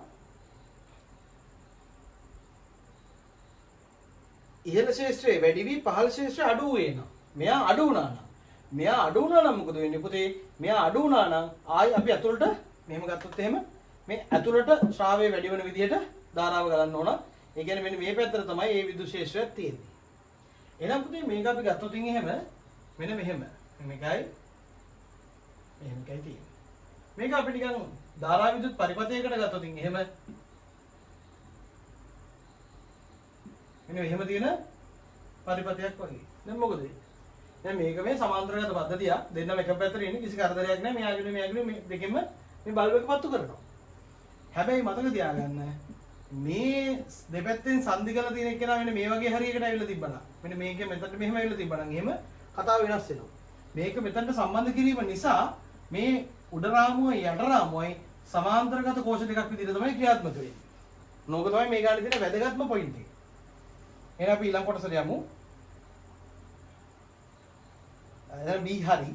ඉහළ ශේෂ්ත්‍රයේ වැඩි වී පහළ ශේෂ්ත්‍රය අඩු වෙනවා. මෙයා අඩු වුණා නම් මොකද වෙන්නේ පුතේ? මෙයා අඩු වුණා නම් ආයි අපි ඇතුළට මෙහෙම ගත්තොත් එහෙම මේ ඇතුළට ශ්‍රාවය වැඩි වෙන විදිහට ධාරාව ගලන්න ඕන. ඒ කියන්නේ මෙන්න මේ පැත්තට තමයි මේ විද්‍යුත් ශේෂ්ත්‍රයක් තියෙන්නේ. එහෙනම් පුතේ මේක අපි ගත්තොත් එහෙම මෙන්න මෙහෙම. මේකයි තියෙන්නේ. මේක අපි නිකන් ධාරා විද්‍යුත් පරිපථයකට ගත්තොත් එහෙම මෙන්න එහෙම තියෙන පරිපථයක් වගේ. දැන් මොකද වෙන්නේ? දැන් මේක මේ සමාන්තරගත පද්ධතිය දෙන්නම එක පැත්තට ඉන්නේ කිසි කරදරයක් නැහැ. මෙයාගෙන මේ දෙකෙන්ම මේ බල්බ් එක පත්තු කරනවා. හැබැයි මතක තියාගන්න මේ දෙපැත්තෙන් සංදි කරලා තියෙන එක නා මෙන්න මේ වගේ හරියකට ඇවිල්ලා තිබ්බනම් මෙන්න මේක මෙතනට මෙහෙම ඇවිල්ලා තිබ්බනම් එහෙම කතාව වෙනස් වෙනවා. මේක මෙතනට සම්බන්ධ කිරීම නිසා මේ උඩ රාමුවයි යට රාමුවයි සමාන්තරගත කෝෂ දෙකක් විදිහට තමයි ක්‍රියාත්මක වෙන්නේ. නෝක තමයි මේ ගානේ තියෙන වැදගත්ම පොයින්ට් එක. එහෙනම් අපි ඊළඟ කොටසට යමු. දැන් B හරි.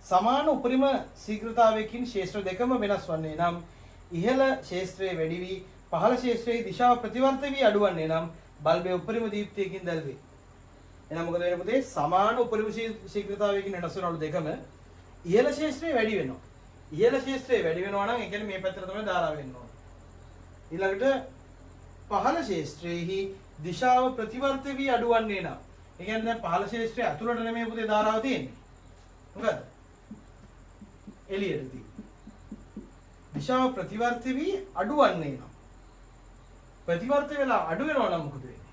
සමාන උපරිම ශීඝ්‍රතාවයකින් ශේෂ්ත්‍ර දෙකම වෙනස් වන්නේ නම් ඉහළ ශේෂ්ත්‍රයේ වැඩි වී පහළ ශේෂ්ත්‍රයේ දිශාව ප්‍රතිවර්ත වී අඩුවන්නේ නම් බල්බයේ උපරිම දීප්තියකින් දැල්වේ. එහෙනම් මොකද වෙන්නේ පුතේ? සමාන උපරිම ශීඝ්‍රතාවයකින් වෙනස් වනවලු දෙකම ඉහළ ශේෂ්ත්‍රයේ වැඩි වෙනවා. ඉහළ ශේෂ්ත්‍රයේ වැඩි වෙනවා නම් ඒ කියන්නේ මේ පැත්තට තමයි ධාරාව වෙන්න ඕන. ඊළඟට පහළ ශේෂ්ත්‍රයේහි දිශාව ප්‍රතිවර්ත වී අඩුවන්නේ නම් ඒ කියන්නේ දැන් පහළ ශේෂ්ත්‍රය ඇතුළට නෙමෙයි පුතේ ධාරාව තියෙන්නේ. මොකද? එළියට තියෙන්නේ. දිශාව ප්‍රතිවර්ත වී අඩුවන්නේ නම් ප්‍රතිවර්ත වෙලා අඩු වෙනවා නම් මොකද වෙන්නේ?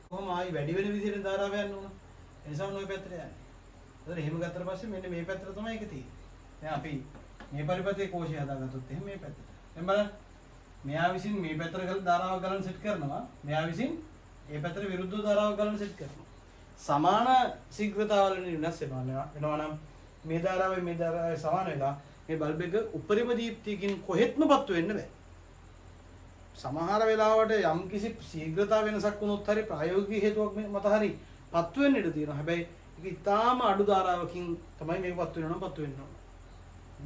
කොහොම ආයි වැඩි වෙන විදිහට ධාරාව යන්න ඕන. ඒ නිසා ඔය පැත්තට යන්නේ. ඒතර එහෙම ගත්තට පස්සේ මෙන්න මේ පැත්තට තමයි ඒක තියෙන්නේ. දැන් අපි මේ පරිපථයේ කෝෂය හදාගත්තොත් එහෙනම් මේ පැත්තට. දැන් බලන්න. මෙයා විසින් මේ පැත්තට ගල ධාරාව ගලන සෙට් කරනවා. මෙයා විසින් මේ පැත්තට විරුද්ධව ධාරාව ගලන සෙට් කරනවා. සමාන ශීඝ්‍රතාවවලින් වෙනස් වෙනවා නම් මේ ධාරාවයි මේ ධාරාවයි සමාන වෙලා මේ බල්බ් එක උපරිම දීප්තියකින් කොහෙත්මපත් වෙන්න බෑ. සමහර වෙලාවට යම්කිසි ශීඝ්‍රතාව වෙනසක් වුණොත් හරි ප්‍රායෝගික හේතුවක් මත හරි පත් වෙන්න ඉඩ තියෙනවා. හැබැයි ඒක ඉතාම අඩු ධාරාවකින් තමයි මේක පත් වෙනවා නම් පත් වෙන්න ඕන.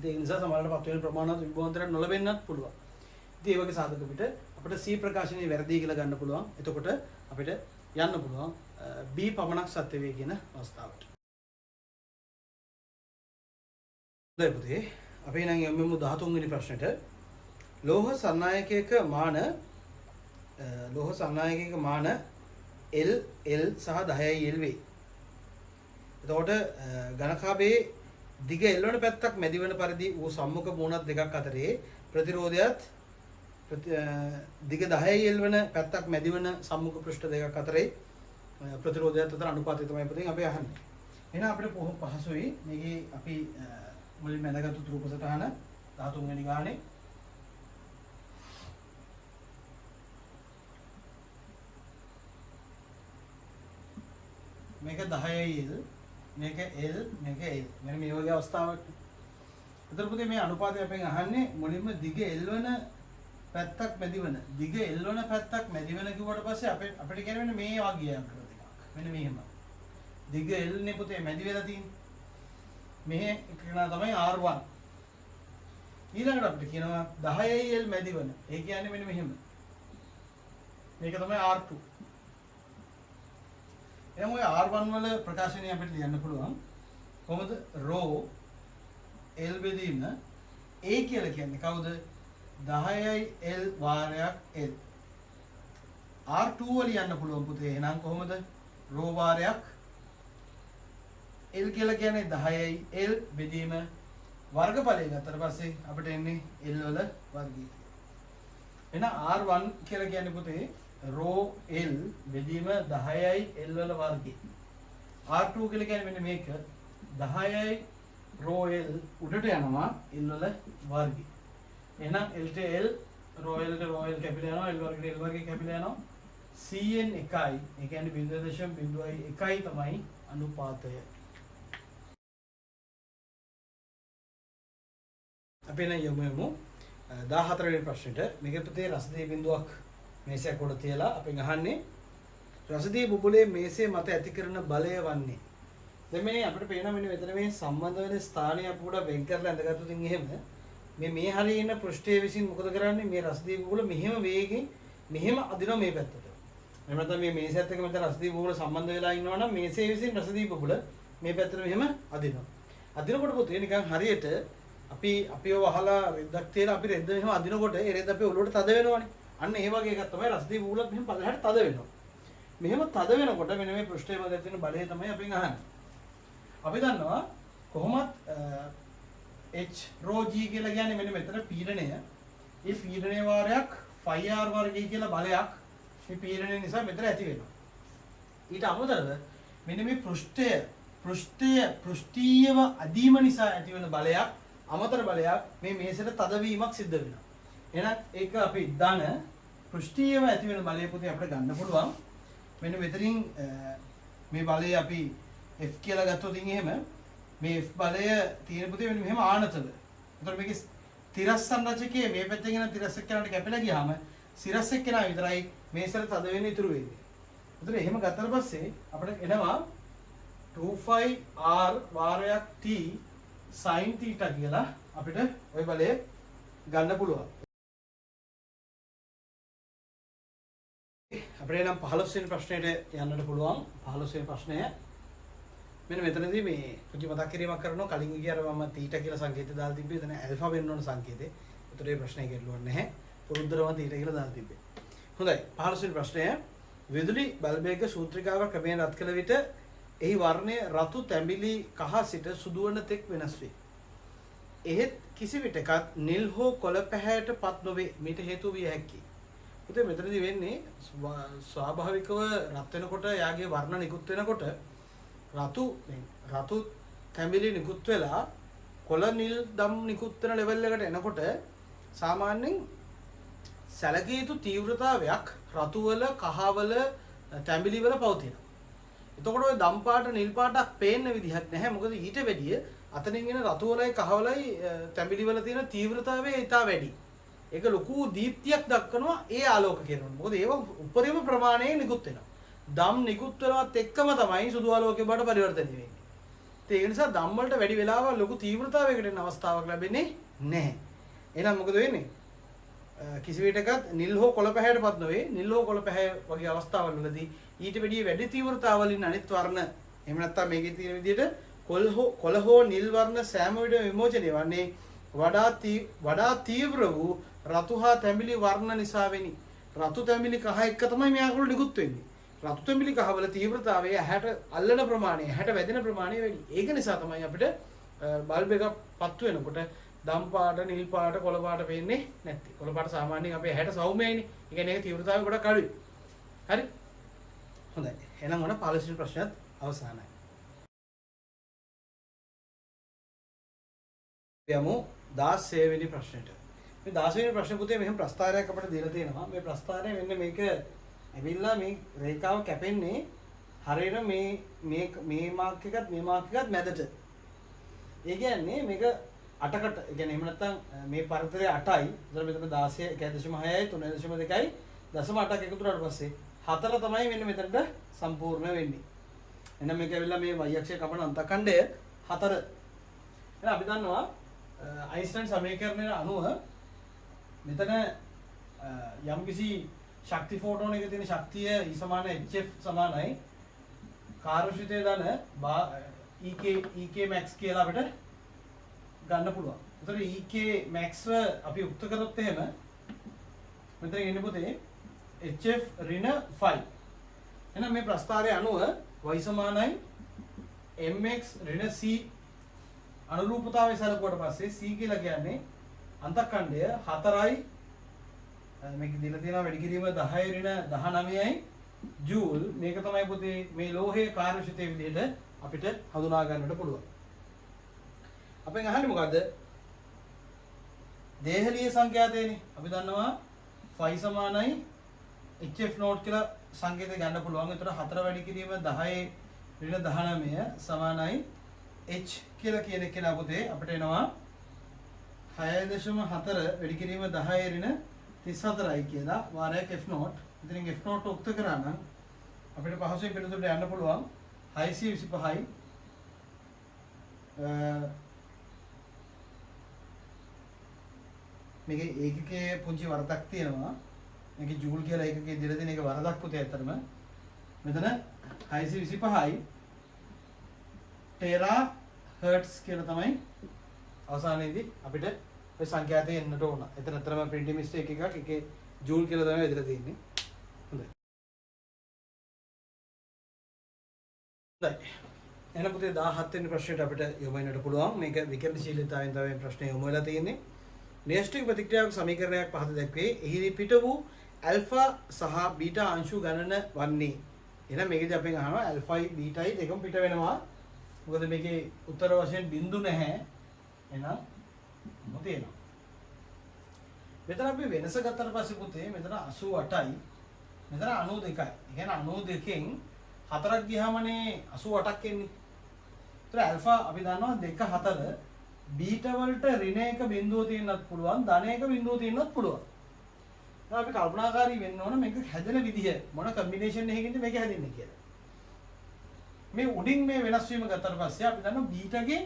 ඒ නිසා සමහරවිට පත් වෙන ප්‍රමාණවත් විභවාන්තරයක් නොලැබෙන්නත් පුළුවන්. ඉතින් ඒ වගේ සාධක පිට අපිට C ප්‍රකාශනයේ වැරදි කියලා ගන්න පුළුවන්. එතකොට අපිට යන්න පුළුවන් B පමණක් සත්‍ය වේ කියන අවස්ථාවට. හොඳයි පුතේ. අපි නම් යමු 13 වෙනි ප්‍රශ්නෙට. ලෝහ සන්නායකයක මාන L සහ 10යි L වේ. එතකොට ඝනකාභයේ දිග L වන පැත්තක් මැදි වන පරිදි වූ සම්මුඛ මූණත් දෙකක් අතරේ ප්‍රතිරෝධයත් දිග 10යි L වන පැත්තක් මැදි වන සම්මුඛ පෘෂ්ඨ දෙකක් අතරේ ප්‍රතිරෝධයත් අතර අනුපාතය තමයි පුතේ අපි අහන්නේ. එහෙනම් අපිට පහසුයි මේකේ අපි මුලින්ම ඇඳගත්තු රූප සටහන 13 වෙනි ගානේ මේක 10යි L මේක L මේක L මෙන්න මේ වගේ අවස්ථාවක්. ඒතර පුතේ මේ අනුපාතය අපෙන් අහන්නේ මුලින්ම දිග L වන පැත්තක් මැදි වන දිග L වන පැත්තක් මැදි වන කිව්වට පස්සේ අපිට කියන්නේ මේ වගේ අංක දෙකක්. මෙන්න මෙහෙම. දිග L නේ පුතේ මැදි වෙලා තියෙන්නේ. මෙහෙ එකනා තමයි R1. ඊළඟට අපිට කියනවා 10යි L මැදි වන. ඒ කියන්නේ මෙන්න මෙහෙම. මේක තමයි R2. එහෙනම් ඔය R1 වල ප්‍රකාශනය අපිට ලියන්න පුළුවන්. කොහොමද? ρ L බෙදීම A කියලා කියන්නේ කවුද? 10යි L වාරයක් L. R2 වල ලියන්න පුළුවන් පුතේ. එහෙනම් කොහොමද? ρ වාරයක් L කියලා කියන්නේ 10යි L බෙදීම වර්ගඵලය ගත්තට පස්සේ අපිට එන්නේ L වල වර්ගය. එහෙනම් R1 කියලා කියන්නේ පුතේ ρ L බෙදීම 10යි L වල වර්ගය. R2 කියලා කියන්නේ මෙන්න මේක 10යි ρ L උඩට යනවා L වල වර්ගය. එහෙනම් L ට L ρ L ට ρ L කැපිලා යනවා L වර්ගයට L වර්ගය කැපිලා යනවා. CN 1යි. ඒ කියන්නේ 0.1යි තමයි අනුපාතය. අපි නම් යමු 14 වෙනි ප්‍රශ්නෙට. මේක පුතේ රසදී බිඳුවක් මේසයක් උඩ තියලා අපෙන් අහන්නේ රසදී බුබුලේ මේසයේ මත ඇති කරන බලය වන්නේ. දැන් මේ අපිට පේනවා මෙන්න මෙතන මේ සම්බන්ධ වෙන ස්ථානය අපි උඩ වෙන් කරලා ඇඳගත්තොත් එහෙම මේ හරිය ඉන්න පෘෂ්ඨයේ විසින් මොකද කරන්නේ? මේ රසදී බුබුල මෙහෙම වේගෙන් මෙහෙම අදිනවා මේ පැත්තට. එහෙම නැත්නම් මේ මේසයත් එක්ක මෙතන රසදී බුබුල සම්බන්ධ වෙලා ඉන්නවා නම් මේසයේ විසින් රසදී බුබුල මේ පැත්තට මෙහෙම අදිනවා. අදිනකොට පුතේ නිකන් හරියට අපිව වහලා රෙද්දක් තියලා අපි රෙද්ද මෙහෙම අදිනකොට ඒ රෙද්ද අපේ ඔළුවට තද වෙනවනේ. අන්න ඒ වගේ එකක් තමයි රසදී බුබුලත් මෙහෙම පල්ලෙහාට තද වෙනවා. මෙහෙම තද වෙනකොට මෙන්න මේ පෘෂ්ඨයේ මැද තියෙන බලය තමයි අපෙන් අහන්නේ. අපි දන්නවා කොහොමත් H ρ G කියලා කියන්නේ මෙන්න මෙතන පීඩනය. මේ පීඩනයේ වාරයක් phi r වර්ගය කියලා බලයක් මේ පීඩනය නිසා මෙතන ඇති වෙනවා. ඊට අමතරව මෙන්න මේ පෘෂ්ඨීයව අදීම නිසා ඇතිවන බලයක් අමතර බලයක් මේ මේසෙට තදවීමක් සිද්ධ වෙනවා. එහෙනම් ඒක අපි ධන පෘෂ්ඨීයව ඇතිවන බලය පුතේ අපිට ගන්න පුළුවන්. මෙන්න මෙතනින් මේ බලය අපි F කියලා ගත්තොත් එහෙම මේ F බලය තියෙන පුතේ මෙන්න මෙහෙම ආනතද. එතකොට මේකේ තිරස්සන් රචකයේ මේ පැත්තෙන් යන තිරස්ස එක්කනට කැපිලා ගියාම සිරස් එක්කන විතරයි මේසෙට තද වෙන්නේ ඉතුරු වෙන්නේ. එතකොට එහෙම ගත්තට පස්සේ අපිට එනවා 2πr වාරයක් t sin theta කියලා අපිට ওই බලය ගන්න පුළුවන්. අපිට නම් 15 වෙනි ප්‍රශ්නෙට යන්නට පුළුවන්. 15 වෙනි ප්‍රශ්නය මෙන්න මෙතනදී මේ පුංචි මතක් කිරීමක් කරනවා. කලින් ගියාර මම theta කියලා සංකේතය දාලා තිබ්බේ. එතන alpha වෙන්න ඕන සංකේතේ. ඒතර මේ ප්‍රශ්නේ ගැටලුවක් නැහැ. පුරුද්දරම theta කියලා දාලා තිබ්බේ. හොඳයි. 15 වෙනි ප්‍රශ්නය විදුලි බල්බයක සූත්‍රිකාව ක්‍රමයෙන් රත් කළ විට එහි වර්ණය රතු තැඹිලි කහ සිට සුදු වන තෙක් වෙනස් වේ. එහෙත් කිසි විටකත් නිල් හෝ කොළ පැහැයට පත් නොවේ. මීට හේතු විය හැකියි. පුතේ මෙතනදී වෙන්නේ ස්වාභාවිකව රත් වෙනකොට යාගේ වර්ණ නිකුත් වෙනකොට රතු තැඹිලි නිකුත් වෙලා කොළ නිල් දම් නිකුත් වෙන ලෙවල් එකට එනකොට සාමාන්‍යයෙන් සැලකිය යුතු තීව්‍රතාවයක් රතු වල කහ වල තැඹිලි වල පවතිනවා. එතකොට ඔය දම් පාට නිල් පාටක් පේන්න විදිහක් නැහැ. මොකද ඊට වැඩිය අතනින් එන රතු වලයි කහ වලයි තැඹිලි වල තියෙන තීව්‍රතාවය ඉතා වැඩි. ඒක ලොකු දීප්තියක් දක්වනවා ඒ ආලෝක කිරණ. මොකද ඒව උපරිම ප්‍රමාණයේ නිකුත් වෙනවා. දම් නිකුත් වෙනවත් එක්කම තමයි සුදු ආලෝකය බවට පරිවර්තනය වෙන්නේ. ඒ නිසා දම් වලට වැඩි වෙලාවක් ලොකු තීව්‍රතාවයකට එන අවස්ථාවක් ලැබෙන්නේ නැහැ. එහෙනම් මොකද වෙන්නේ? කිසි විටකත් නිල් හෝ කොළ පැහැයටපත් නොවේ. නිල් හෝ කොළ පැහැය වගේ අවස්ථාවල් වලදී ඊට වැඩිය වැඩි තීව්‍රතාවලින් අනිත් වර්ණ එහෙම නැත්නම් මේකේ තියෙන විදිහට කොළ හෝ නිල් වර්ණ සෑම විටම විමෝචනය වන්නේ වඩා තීව්‍ර වූ රතු හා තැඹිලි වර්ණ නිසා වෙනි. රතු තැඹිලි කහ එක තමයි මේ අකුරු නිකුත් වෙන්නේ. රතු තැඹිලි කහවල තීව්‍රතාවය ඇහැට අල්ලන ප්‍රමාණය, ඇහැට වැදෙන ප්‍රමාණය වැඩි. ඒක නිසා තමයි අපිට බල්බ් එක පත්තු වෙනකොට දම් පාට, නිල් පාට, කොළ පාට පේන්නේ නැත්තේ. කොළ පාට සාමාන්‍යයෙන් අපේ ඇහැට සෞම්‍යයිනේ. ඒ කියන්නේ ඒක තීව්‍රතාවය ගොඩක් අඩුයි. හරි? හොඳයි. එහෙනම් ඔන්න 15 වෙනි ප්‍රශ්නයත් අවසానයි. යමු 16 වෙනි ප්‍රශ්නෙට. මේ 16 වෙනි ප්‍රශ්න පුතේ මෙහෙම ප්‍රස්තාරයක් අපිට දීලා තියෙනවා. මේ ප්‍රස්තාරය මෙන්න මේක ඇවිල්ලා මේ රේඛාව කැපෙන්නේ හරියට මේ මාක් එකත් මේ මාක් එකත් මැදට. ඒ කියන්නේ මේක 8කට, ඒ කියන්නේ එහෙම නැත්නම් මේ පරතරය 8යි. ඒතර මෙතන 16 1.6යි 3.2යි 0.8ක් එකතු වුණාට පස්සේ 4 තමයි මෙන්න මෙතනට සම්පූර්ණ වෙන්නේ. එහෙනම් මේක ඇවිල්ලා මේ y අක්ෂයේ කපන අන්තකණ්ඩය 4. එහෙනම් අපි දන්නවා අයින්ස්ටයින් සමීකරණයට අනුව මෙතන යම්කිසි ශක්ති ෆෝටෝන එකේ තියෙන ශක්තිය E = hf සමානයි කාර්යශීලී ධන ek max කියලා අපිට ගන්න පුළුවන්. ඒතර ek max අපි උක්ත කරොත් එහෙම මෙතන එන්නේ පුතේ hf ඍණ 5. එහෙනම් මේ ප්‍රස්තාරය අනුව y = mx ඍණ c අනුරූපතාවය සලකුවට පස්සේ c කියලා කියන්නේ අන්තකණ්ඩය 4යි මේක දීලා තියෙනවා වැඩි කිරීම 10 ඍණ 19යි ජූල්. මේක තමයි පුතේ මේ ලෝහයේ කාර්යශීලී විදිහට අපිට හඳුනා ගන්නට පුළුවන්. අපෙන් අහන්නේ මොකද්ද? දේහලීය සංඛ්‍යාතයනේ. අපි දන්නවා phi සමානයි hf නෝට් කියලා සංකේතය ගන්න පුළුවන්. ඒතර 4 වැඩි කිරීම 10 ඍණ 19 සමානයි h කියලා කියන එක නා පුතේ අපිට එනවා 6.4 වැඩි කිරීම 10 ඍණ 34යි කියලා වාරයක් f නෝට්. ඉතින් f නෝට් උක්ත කරා නම් අපිට පහසුවෙන් පිටුතුට යන්න පුළුවන් 625යි මේකේ ඒකකයේ පුංචි වරදක් තියෙනවා. මේකේ ජූල් කියලා ඒකකයේ දෙලා තියෙන එක වරදක් පුතේ ඇත්තටම. මෙතන 625යි ටෙරා හර්ට්ස් කියලා තමයි අවසානයේදී අපිට ඔය සංඛ්‍යාතය එන්නට ඕන. එතන අතරම printing mistake එකක් ඒකේ ජූල් කියලා තමයි ඇදලා තියෙන්නේ. හොඳයි. හොඳයි. එහෙනම් පුතේ 17 වෙනි ප්‍රශ්නෙට අපිට යොමු වෙන්නට පුළුවන්. මේක විකර්ණශීලීතාවයෙන් තමයි ප්‍රශ්නේ යොමු වෙලා තියෙන්නේ. න්‍යෂ්ටික ප්‍රතික්‍රියාවක සමීකරණයක් පහත දැක්වේ. එහිදී පිට වූ ඇල්ෆා සහ බීටා අංශු ගණන වන්නේ. එහෙනම් මේකදී අපෙන් අහනවා ඇල්ෆායි බීටායි දෙකම පිට වෙනවා. මොකද මේකේ උත්තර වශයෙන් බිඳු නැහැ. එහෙනම් මොතේනවා. මෙතන අපි වෙනස ගත්තට පස්සේ පුතේ මෙතන 88යි මෙතන 92යි. ඒ කියන්නේ 92කින් 4ක් ගියාමනේ 88ක් එන්නේ. ඒතර ඇල්ෆා අපි දන්නවා 2 4 බීටා වලට ඍණ 1 බිඳුව තියෙන්නත් පුළුවන් ධන 1 බිඳුව තියෙන්නත් පුළුවන්. දැන් අපි කල්පනාකාරී වෙන්න ඕන මේක හැදෙන විදිහ මොන කම්බිනේෂන් එකකින්ද මේක හැදෙන්නේ කියලා. මේ උඩින් මේ වෙනස් වීම ගත්තට පස්සේ අපි දන්නවා බීටාගේ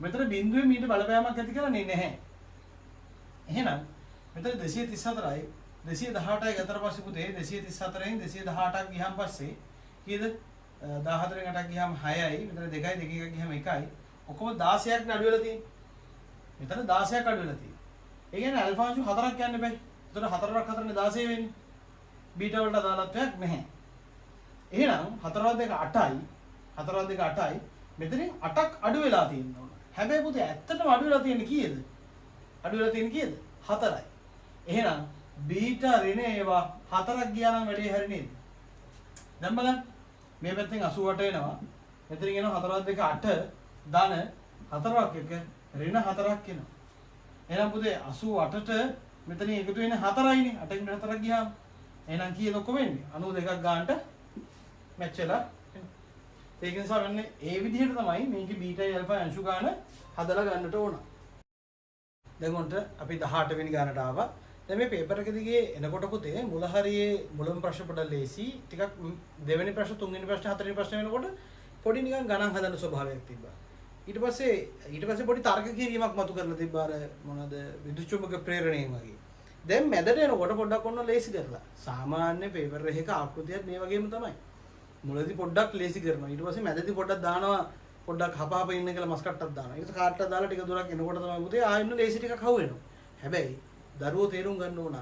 මෙතන බිඳුවේ මීට බලපෑමක් ඇති කරන්නේ නැහැ. එහෙනම් මෙතන 234යි 218යි ගත්තට පස්සේ පුතේ 234න් 218ක් ගියාන් පස්සේ කීයද 14න් 8ක් ගියාම 6යි මෙතන 2යි 2 එකක් ගියාම 1යි ඔක්කොම 16ක් නේ අඩු වෙලා තියෙන්නේ. මෙතන 16ක් අඩු වෙලා තියෙන්නේ. ඒ කියන්නේ ඇල්ෆා අංශු 4ක් යන්න බෑ. එතකොට 4ක් 4නේ 16 වෙන්නේ. බීටා වලට අදාළත්වයක් නැහැ. එහෙනම් 4වත් 2 8යි 4වත් 2 8යි මෙතනින් 8ක් අඩු වෙලා තියෙනවා. හැබැයි පුතේ ඇත්තටම අඩු වෙලා තියෙන්නේ කීයද? අඩු වෙලා තියෙන්නේ කීයද? 4යි. එහෙනම් බීටා ඍණ ඒවා 4ක් ගියා නම් වැඩේ හරි නේද? දැන් බලන්න. මේ පැත්තෙන් 88 එනවා. මෙතනින් එනවා 4වත් 2 8 ධන 4ක් එක ඍණ 4ක් එනවා. එහෙනම් පුතේ 88ට මෙතන එකතු වෙන්නේ 4යිනේ. 8කින් 4ක් ගියාම. එහෙනම් කීයද ඔක්කොම වෙන්නේ? 92ක් ගන්නට මැච් වෙලා. ඒක නිසා වෙන්නේ ඒ විදිහට තමයි මේකේ බීටා ඇල්ෆා අංශු ගන්න හදලා ගන්නට ඕන. දැන් උන්ට අපි 18 වෙනි ගානට ආවා. දැන් මේ පේපර් එක දිගේ එනකොට පුතේ මුල හරියේ මුලම ප්‍රශ්න පොඩක් ලේසි. ටිකක් දෙවෙනි ප්‍රශ්න තුන්වෙනි ප්‍රශ්න හතරවෙනි ප්‍රශ්න වෙනකොට පොඩි නිකන් ගණන් හදන්න ස්වභාවයක් තිබ්බා. ඊට පස්සේ පොඩි තර්ක කිරීමක් මතු කරලා තිබ්බා අර මොනවද විදුලි චුම්බක ප්‍රේරණය වගේ. දැන් මැදට එනකොට පොඩ්ඩක් ඔන්න ලේසි කරලා. සාමාන්‍ය පේපර් එකක ආකෘතියත් මේ වගේම තමයි. මුලදී පොඩ්ඩක් ලේසි කරනවා. ඊට පස්සේ මැදදී පොඩ්ඩක් දානවා පොඩ්ඩක් හපහප ඉන්න කියලා මස් කට්ටක් දානවා. ඊට කාට්ටක් දාලා ටික දුරක් එනකොට තමයි පුතේ ආයෙත් ලේසි ටිකක් හවු වෙනවා. හැබැයි දරුවෝ තේරුම් ගන්න ඕන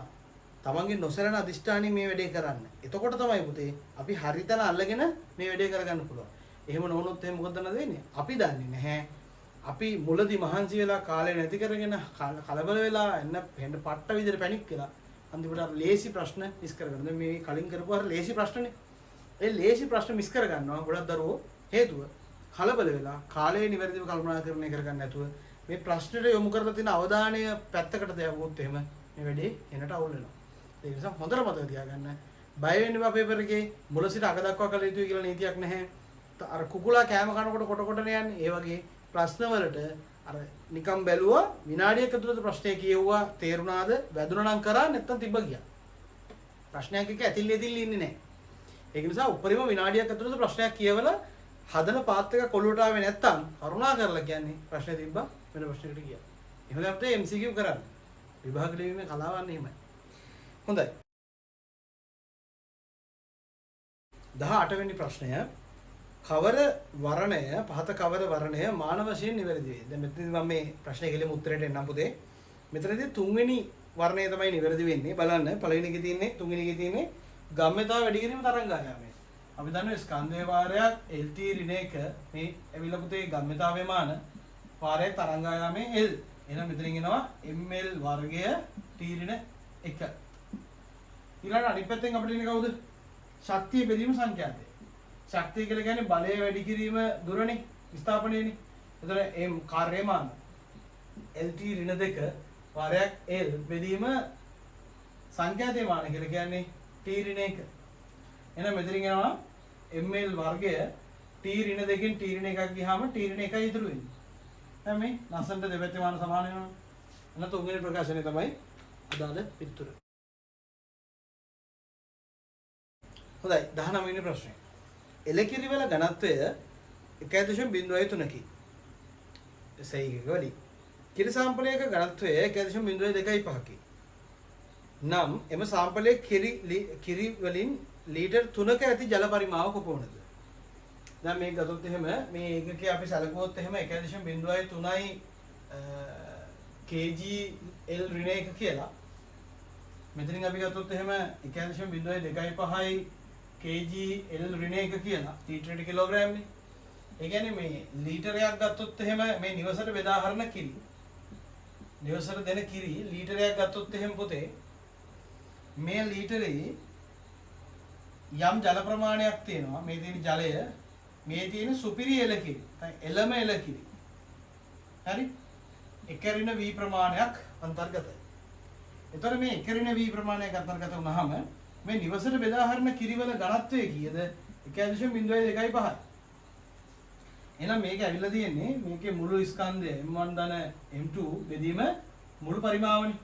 තමන්ගේ නොසැලෙන අදිෂ්ඨානෙ මේ වැඩේ කරන්න. එතකොට තමයි පුතේ අපි හරිතන අල්ලගෙන මේ වැඩේ කරගන්න පුළුවන්. එහෙම නොවුනොත් එහෙම මොකද වෙන්නේ? අපි දන්නේ නැහැ. අපි මුලදී මහන්සි වෙලා කාලය නැති කරගෙන කලබල වෙලා එන්න පට්ට විදිහට පැනික් වෙලා අන්තිමට අර ලේසි ප්‍රශ්න මිස් කරගන්න. දැන් මේ කලින් කරපු අර ලේසි ප්‍රශ්නනේ. ඒ ලේසි ප්‍රශ්න මිස් කරගන්නවා ගොඩක් දරුවෝ හේතුව කලබල වෙලා කාලය නිවැරදිව කල්පනාකරණය කරගන්න නැතුව මේ ප්‍රශ්නෙට යොමු කරලා තියෙන අවධානය පැත්තකට දාගුවොත් එහෙම මේ වැඩේ එනට අවුල් වෙනවා. ඒ නිසා හොඳට මතක තියාගන්න. බය වෙන්න එපා පේපර් එකේ මුල සිට අග දක්වා කළ යුතුයි කියලා නීතියක් නැහැ. අර kukuලා කෑම කනකොට කොට කොටනේ යන්නේ. ඒ වගේ ප්‍රශ්න වලට අර නිකම් බැලුවා විනාඩියක් ඇතුළත ප්‍රශ්නය කියෙව්වා තේරුණාද වැදුණා නම් කරා නැත්තම් තිබ්බ ගියා. ප්‍රශ්නයක් එක ඇතිල්ලි ඉන්නේ නැහැ. ඒක නිසා උපරිම විනාඩියක් ඇතුළත ප්‍රශ්නයක් කියවලා හදන පාත් එක කොළුවට ආවේ නැත්තම් කරුණා කරලා කියන්නේ ප්‍රශ්නේ තිබ්බා වෙන ප්‍රශ්නයකට ගියා. එහෙම අපිට MCQ කරන්න. විභාග ලිවීමේ කලාවන්නේ එහෙමයි. හොඳයි. 18 වෙනි ප්‍රශ්නය කවර වර්ණය පහත කවර වර්ණය මානව වශයෙන් නිවැරදි වේ? දැන් මෙතනදී මම මේ ප්‍රශ්නේ කෙලෙම උත්තරයට එන්නම් පුතේ. මෙතනදී තුන්වෙනි වර්ණය තමයි නිවැරදි වෙන්නේ. බලන්න පළවෙනි එකේ තියෙන්නේ තුන්වෙනි එකේ තියෙන්නේ ගම්‍යතාව වැඩි කිරීම තරංගායාමය. අපි දන්නවා ස්කන්ධයේ වාරයක් LT ඍණ 1 මේ ඇවිල්ලා පුතේ ගම්‍යතාවයේ මාන වාරයේ තරංගායාමයේ L. එහෙනම් මෙතනින් එනවා ml වර්ගය T ඍණ 1. ඊළඟ අනිත් පැත්තෙන් අපිට ඉන්නේ කවුද? ශක්තිය බෙදීම සංඛ්‍යාතය. ශක්තිය කියලා කියන්නේ බලය වැඩි කිරීම දුරනේ විස්ථාපනයේනේ. එතකොට m කාර්යමාන LT ඍණ 2 වාරයක් L බෙදීම සංඛ්‍යාතයේ මාන කියලා කියන්නේ T ඍණ 1. එහෙනම් මෙතනින් යනවා ml වර්ගය T ඍණ 2කින් T ඍණ 1ක් ගියාම T ඍණ 1යි ඉතුරු වෙන්නේ. දැන් මේ නසන්ට දෙපැත්තේ මාන සමාන වෙනවා. එන තුන්වෙනි ප්‍රකාශනය තමයි අදාළ පිටුර. හොඳයි 19 වෙනි ප්‍රශ්නය. එලකිරි වල ඝනත්වය 1.03කි. සෛහික වලින්. කිරි සාම්පලයක ඝනත්වය 1.25කි. නම් එම සාම්පලයේ කිරි වලින් ලීටර් 3ක ඇති ජල පරිමාව කොපමණද? දැන් මේක ගත්තොත් එහෙම මේ ඒකකේ අපි සැලකුවොත් එහෙම 1.03යි kgl ඍණ 1 කියලා. මෙතනින් අපි ගත්තොත් එහෙම 1.25යි kgl ඍණ 1 කියලා ලීටරයට කිලෝග්‍රෑම් නේ. ඒ කියන්නේ මේ ලීටරයක් ගත්තොත් එහෙම මේ නිවසට බෙදා හරින කිරි. නිවසට දෙන කිරි ලීටරයක් ගත්තොත් එහෙම පුතේ මේ ලීටරේ යම් ජල ප්‍රමාණයක් තියෙනවා. මේ තියෙන ජලය මේ තියෙන සුපිරි එලකිරි. එළම එලකිරි. හරි? එක ඍණ v ප්‍රමාණයක් අන්තර්ගතයි. එතකොට මේ එක ඍණ v ප්‍රමාණයක් අන්තර්ගත වුණාම මේ නිවසට බෙදා හරින කිරිවල ඝනත්වය කීයද? 1.25. එහෙනම් මේක ඇවිල්ලා තියෙන්නේ මේකේ මුළු ස්කන්ධය m1 ධන m2 බෙදීම මුළු පරිමාවනේ.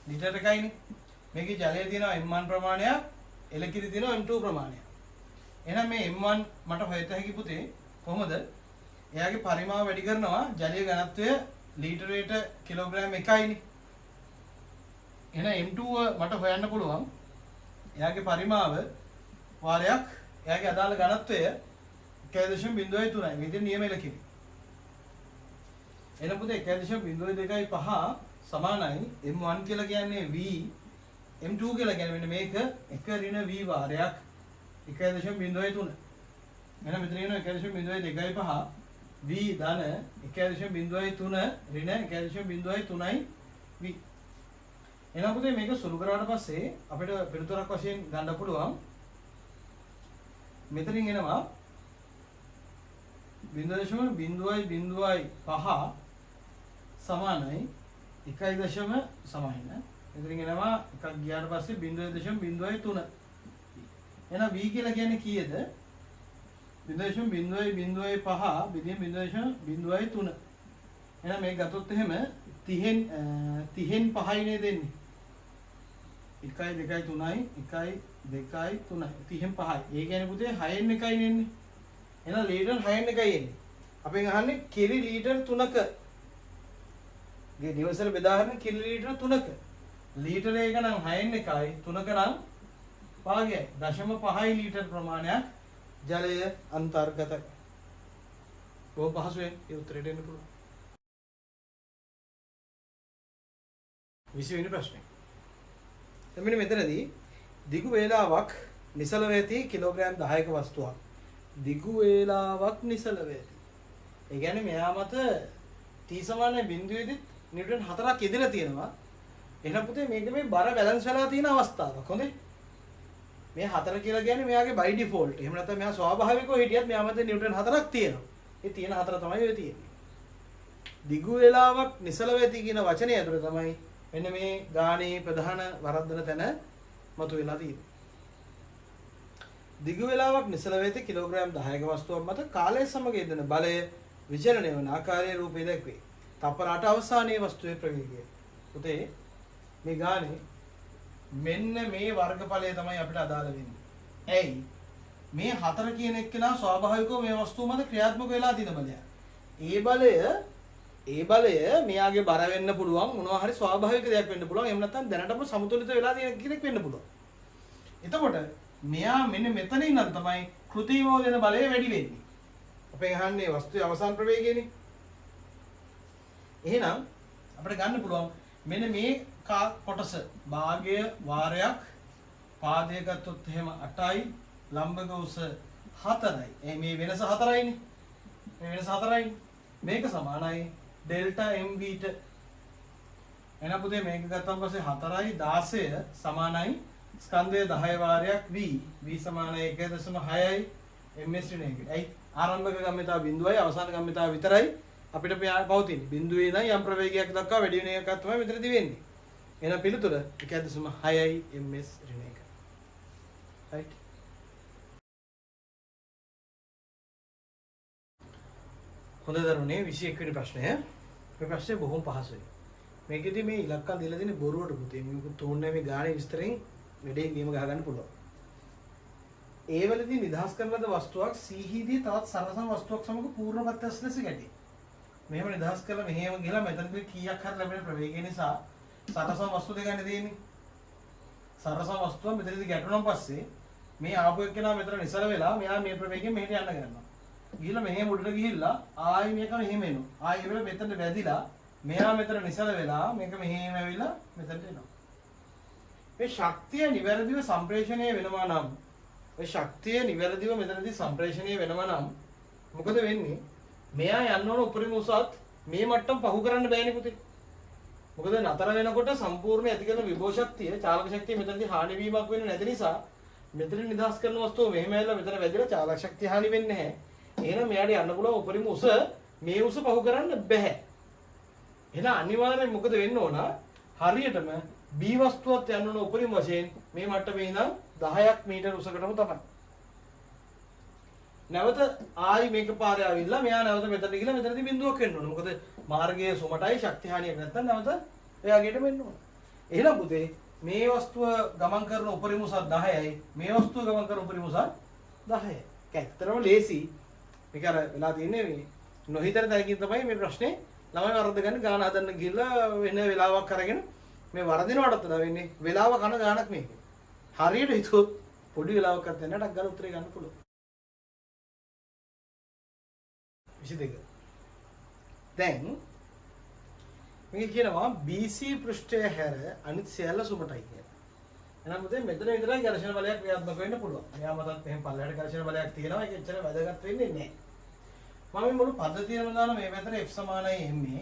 ලිටර් එකයිනේ. මේකේ ජලය තියෙනවා m1 ප්‍රමාණයක්, එලකිරි තියෙනවා m2 ප්‍රමාණයක්. එහෙනම් මේ m1 මට හොයත හැකි පුතේ කොහොමද? එයාගේ පරිමාව වැඩි කරනවා ජලීය ඝනත්වය ලීටරයට කිලෝග්‍රෑම් 1යිනේ. එහෙනම් m2 මට හොයන්න පුළුවන්. එයාගේ පරිමාව වාරයක් එයාගේ අදාළ ඝනත්වය 1.03යි. මේ දෙන නියම එලකිරි. එහෙනම් පුතේ 1.25 සමානයි m1 කියලා කියන්නේ v m2 කියලා කියන්නේ මෙන්න මේක එක ඍණ v වාරයක් 1.03. එහෙනම් මෙතන එනවා 1.25 v ධන 1.03 ඍණ 1.03යි v. එහෙනම් පුතේ මේක සුළු කරාට පස්සේ අපිට පිළිතුරක් වශයෙන් ගන්න පුළුවන්. මෙතනින් එනවා 0.05 සමානයි 1 සමාන. මෙතනින් එනවා එකක් ගියාට පස්සේ 0.03. එහෙනම් v කියලා කියන්නේ කීයද? 0.05 බෙදීම 0.03. එහෙනම් මේක ගත්තොත් එහෙම 30න් 5යි නේද දෙන්නේ? 1 2 3යි 1 2 3යි 30න් 5යි. ඒ කියන්නේ පුතේ 6න් 1යි නෙන්නේ. එහෙනම් ලීටර් 6න් 1යි එන්නේ. අපෙන් අහන්නේ කිරි ලීටර් 3ක. ගේ නිවසල බෙදා ගන්න කිරි ලීටර් 3ක. ලීටර එක නම් 6න් 1යි 3ක නම් භාගයයි 0.5 ලීටර් ප්‍රමාණයක් ජලය අන්තර්ගතයි. බොහොම පහසුවෙන් ඒ උත්තරයට එන්න පුළුවන්. 20 වෙනි ප්‍රශ්නේ. මෙන්න මෙතනදී දිගු වේලාවක් නිසලව ඇති කිලෝග්‍රෑම් 10ක වස්තුවක්. දිගු වේලාවක් නිසලව ඇති. ඒ කියන්නේ මෙයා මත t සමානයි බිඳුවේදී නිව්ටන් 4ක් ඉදලා තියෙනවා. එහෙනම් පුතේ මේක මේ බර බැලන්ස් වෙලා තියෙන අවස්ථාවක්. හොඳේ. මේ 4 කියලා කියන්නේ මෙයාගේ බයි ඩිෆෝල්ට්. එහෙම නැත්නම් මෙයා ස්වාභාවිකව හිටියත් මෙයා මත නිව්ටන් 4ක් තියෙනවා. ඒ තියෙන 4 තමයි ඔය තියෙන්නේ. දිගු වේලාවක් නිසලව ඇති කියන වචනය ඇතුළේ තමයි මෙන්න මේ ගානේ ප්‍රධාන වරද්දන තැන මතුවලා තියෙන්නේ. දිගු වේලාවක් නිසලව ඇති කිලෝග්‍රෑම් 10ක වස්තුවක් මත කාලය සමග යෙදෙන බලය විචලනය වන ආකාරයේ රූපේ දැක්වේ. තප්පර 8 අවසානයේ වස්තුවේ ප්‍රවේගය. පුතේ මේ ගානේ මෙන්න මේ වර්ගඵලය තමයි අපිට අදාළ වෙන්නේ. ඇයි? මේ 4 කියන එක්කෙනා ස්වාභාවිකව මේ වස්තුව මත ක්‍රියාත්මක වෙලා තියෙන බලය. ඒ බලය මෙයාගේ බර වෙන්න පුළුවන්, මොනවා හරි ස්වාභාවික දෙයක් වෙන්න පුළුවන්. එහෙම නැත්නම් දැනටම සමතුලිත වෙලා තියෙන කෙනෙක් වෙන්න පුළුවන්. එතකොට මෙයා මෙන්න මෙතන ඉඳන් තමයි කෘත්‍රිමව දෙන බලය වැඩි වෙන්නේ. අපෙන් අහන්නේ වස්තුවේ අවසාන ප්‍රවේගයනේ. එහෙනම් අපිට ගන්න පුළුවන් මෙන්න මේ කොටස භාගය වාරයක් පාදය ගත්තොත් එහෙම 8යි ලම්බක උස 4යි. මේ වෙනස 4යිනේ. මේ වෙනස 4යි. මේක සමානයි ඩෙල්ටා mv ට. එහෙනම් පුතේ මේක ගත්තාම පස්සේ 4යි 16 සමානයි ස්කන්ධය 10 වාරයක් v. v සමානයි 1.6යි ms ඍණ 1. ඇයි? ආරම්භක ගම්මිතාව බිඳුවයි අවසාන ගම්මිතාව විතරයි අපිට පවතින්නේ. බිඳුවේ ඉඳන් යම් ප්‍රවේගයක් දක්වා වැඩි වෙන එකක් තමයි මෙතනදී වෙන්නේ. එහෙනම් පිළිතුර 1.6යි ms ඍණ 1. right? හොඳ දරුවනේ 21 වෙනි ප්‍රශ්නය. මේ ප්‍රශ්නේ බොහොම පහසුයි. මේකෙදි මේ ඉලක්කම් දීලා තියෙන බොරුවට පුතේ මේක තෝරන්නේ මේ ගානේ විස්තරෙන් වැඩේ ගේම ගහ ගන්න පුළුවන්. ඒ වලදී නිදහස් කරන ලද වස්තුවක් සීහිදී තවත් සරසම වස්තුවක් සමග පූර්ණ ප්‍රත්‍යක්ෂ ලෙස ගැටේ. මෙහෙම නිදහස් කරලා මෙහෙම ගිහලා මෙතනදී කීයක් හරි ලැබෙන ප්‍රවේගය නිසා සරසම වස්තු දෙකක් තියෙන්නේ. සරසම වස්තුව මෙතනදී ගැටුණාන් පස්සේ මේ ආපු එක්කෙනා මෙතන නිසල වෙලා මෙයා මේ ප්‍රවේගයෙන් මෙහෙට යන්න ගන්නවා. ගිහලා මෙහෙම උඩට ගිහිල්ලා ආයි මේක මෙහෙම එනවා. ආයි ඉවර මෙතන වැදිලා මෙයා මෙතන නිසල වෙලා මේක මෙහෙම ඇවිල්ලා මෙතනට එනවා. මේ ශක්තිය නිවැරදිව සම්ප්‍රේෂණය වෙනවා නම් මෙතනදී සම්ප්‍රේෂණය වෙනවා නම් මොකද වෙන්නේ? මෙයා යන්න ඕන උපරිම උසත් මේ මට්ටම පහු කරන්න බෑනේ පුතේ. මොකද නතර වෙනකොට සම්පූර්ණ ඇති කරන විභව ශක්තිය, චාලක ශක්තිය මෙතනදී හානි වීමක් වෙන්නේ නැති නිසා මෙතන නිදහස් කරන වස්තුව මෙහෙම ඇවිල්ලා මෙතන වැදිලා චාලක ශක්තිය හානි වෙන්නේ නැහැ. එහෙනම් මෙයාට යන්න පුළුවන් උපරිම උස මේ උස පහු කරන්න බෑ. එහෙනම් අනිවාර්යෙන් මොකද වෙන්න ඕන? හරියටම B වස්තුවත් යන්න ඕන උපරිම වශයෙන් මේ මට්ටමේ ඉඳන් 10ක් මීටර උසකටම තමයි. නැවත ආයි මේක පාරේ ආවිල්ලා මෙයා නැවත මෙතනට ගිහලා මෙතනදී බිඳුවක් වෙන්න ඕන. මොකද මාර්ගයේ සුමටයි ශක්ති හානියක් නැත්නම් නැවත එයාගෙට වෙන්න ඕන. එහෙනම් පුතේ මේ වස්තුව ගමන් කරන උපරිම උස 10යි. මේ වස්තුව ගමන් කරන උපරිම උස 10යි. ඒක ඇත්තටම ලේසි. මේක අර වෙලා තියෙන්නේ මේ නොහිතන තැනකින් තමයි මේ ප්‍රශ්නේ ළමයි වරද්ද ගන්න ගාන හදන්න ගිහලා වෙන වෙලාවක් අරගෙන මේ වරදිනවටත් වඩා වෙන්නේ වෙලාව කන ගානක් මේක. හරියට හිතුවොත් පොඩි වෙලාවක් ගන්න නැටක් ගාලා උත්තරේ ගන්න පුළුවන්. 22. දැන් මේක කියනවා BC පෘෂ්ඨය හැර අනිත් සියල්ල සුමටයි කියලා. එහෙනම් මුදේ මෙතන විතරයි ඝර්ෂණ බලයක් ක්‍රියාත්මක වෙන්න පුළුවන්. මෙයා මතත් එහෙම පල්ලෙහාට ඝර්ෂණ බලයක් තියෙනවා. ඒක එච්චර වැදගත් වෙන්නේ නැහැ. මම මේ මුළු පද්ධතියම දාන මේ පැත්තට F සමානයි MA.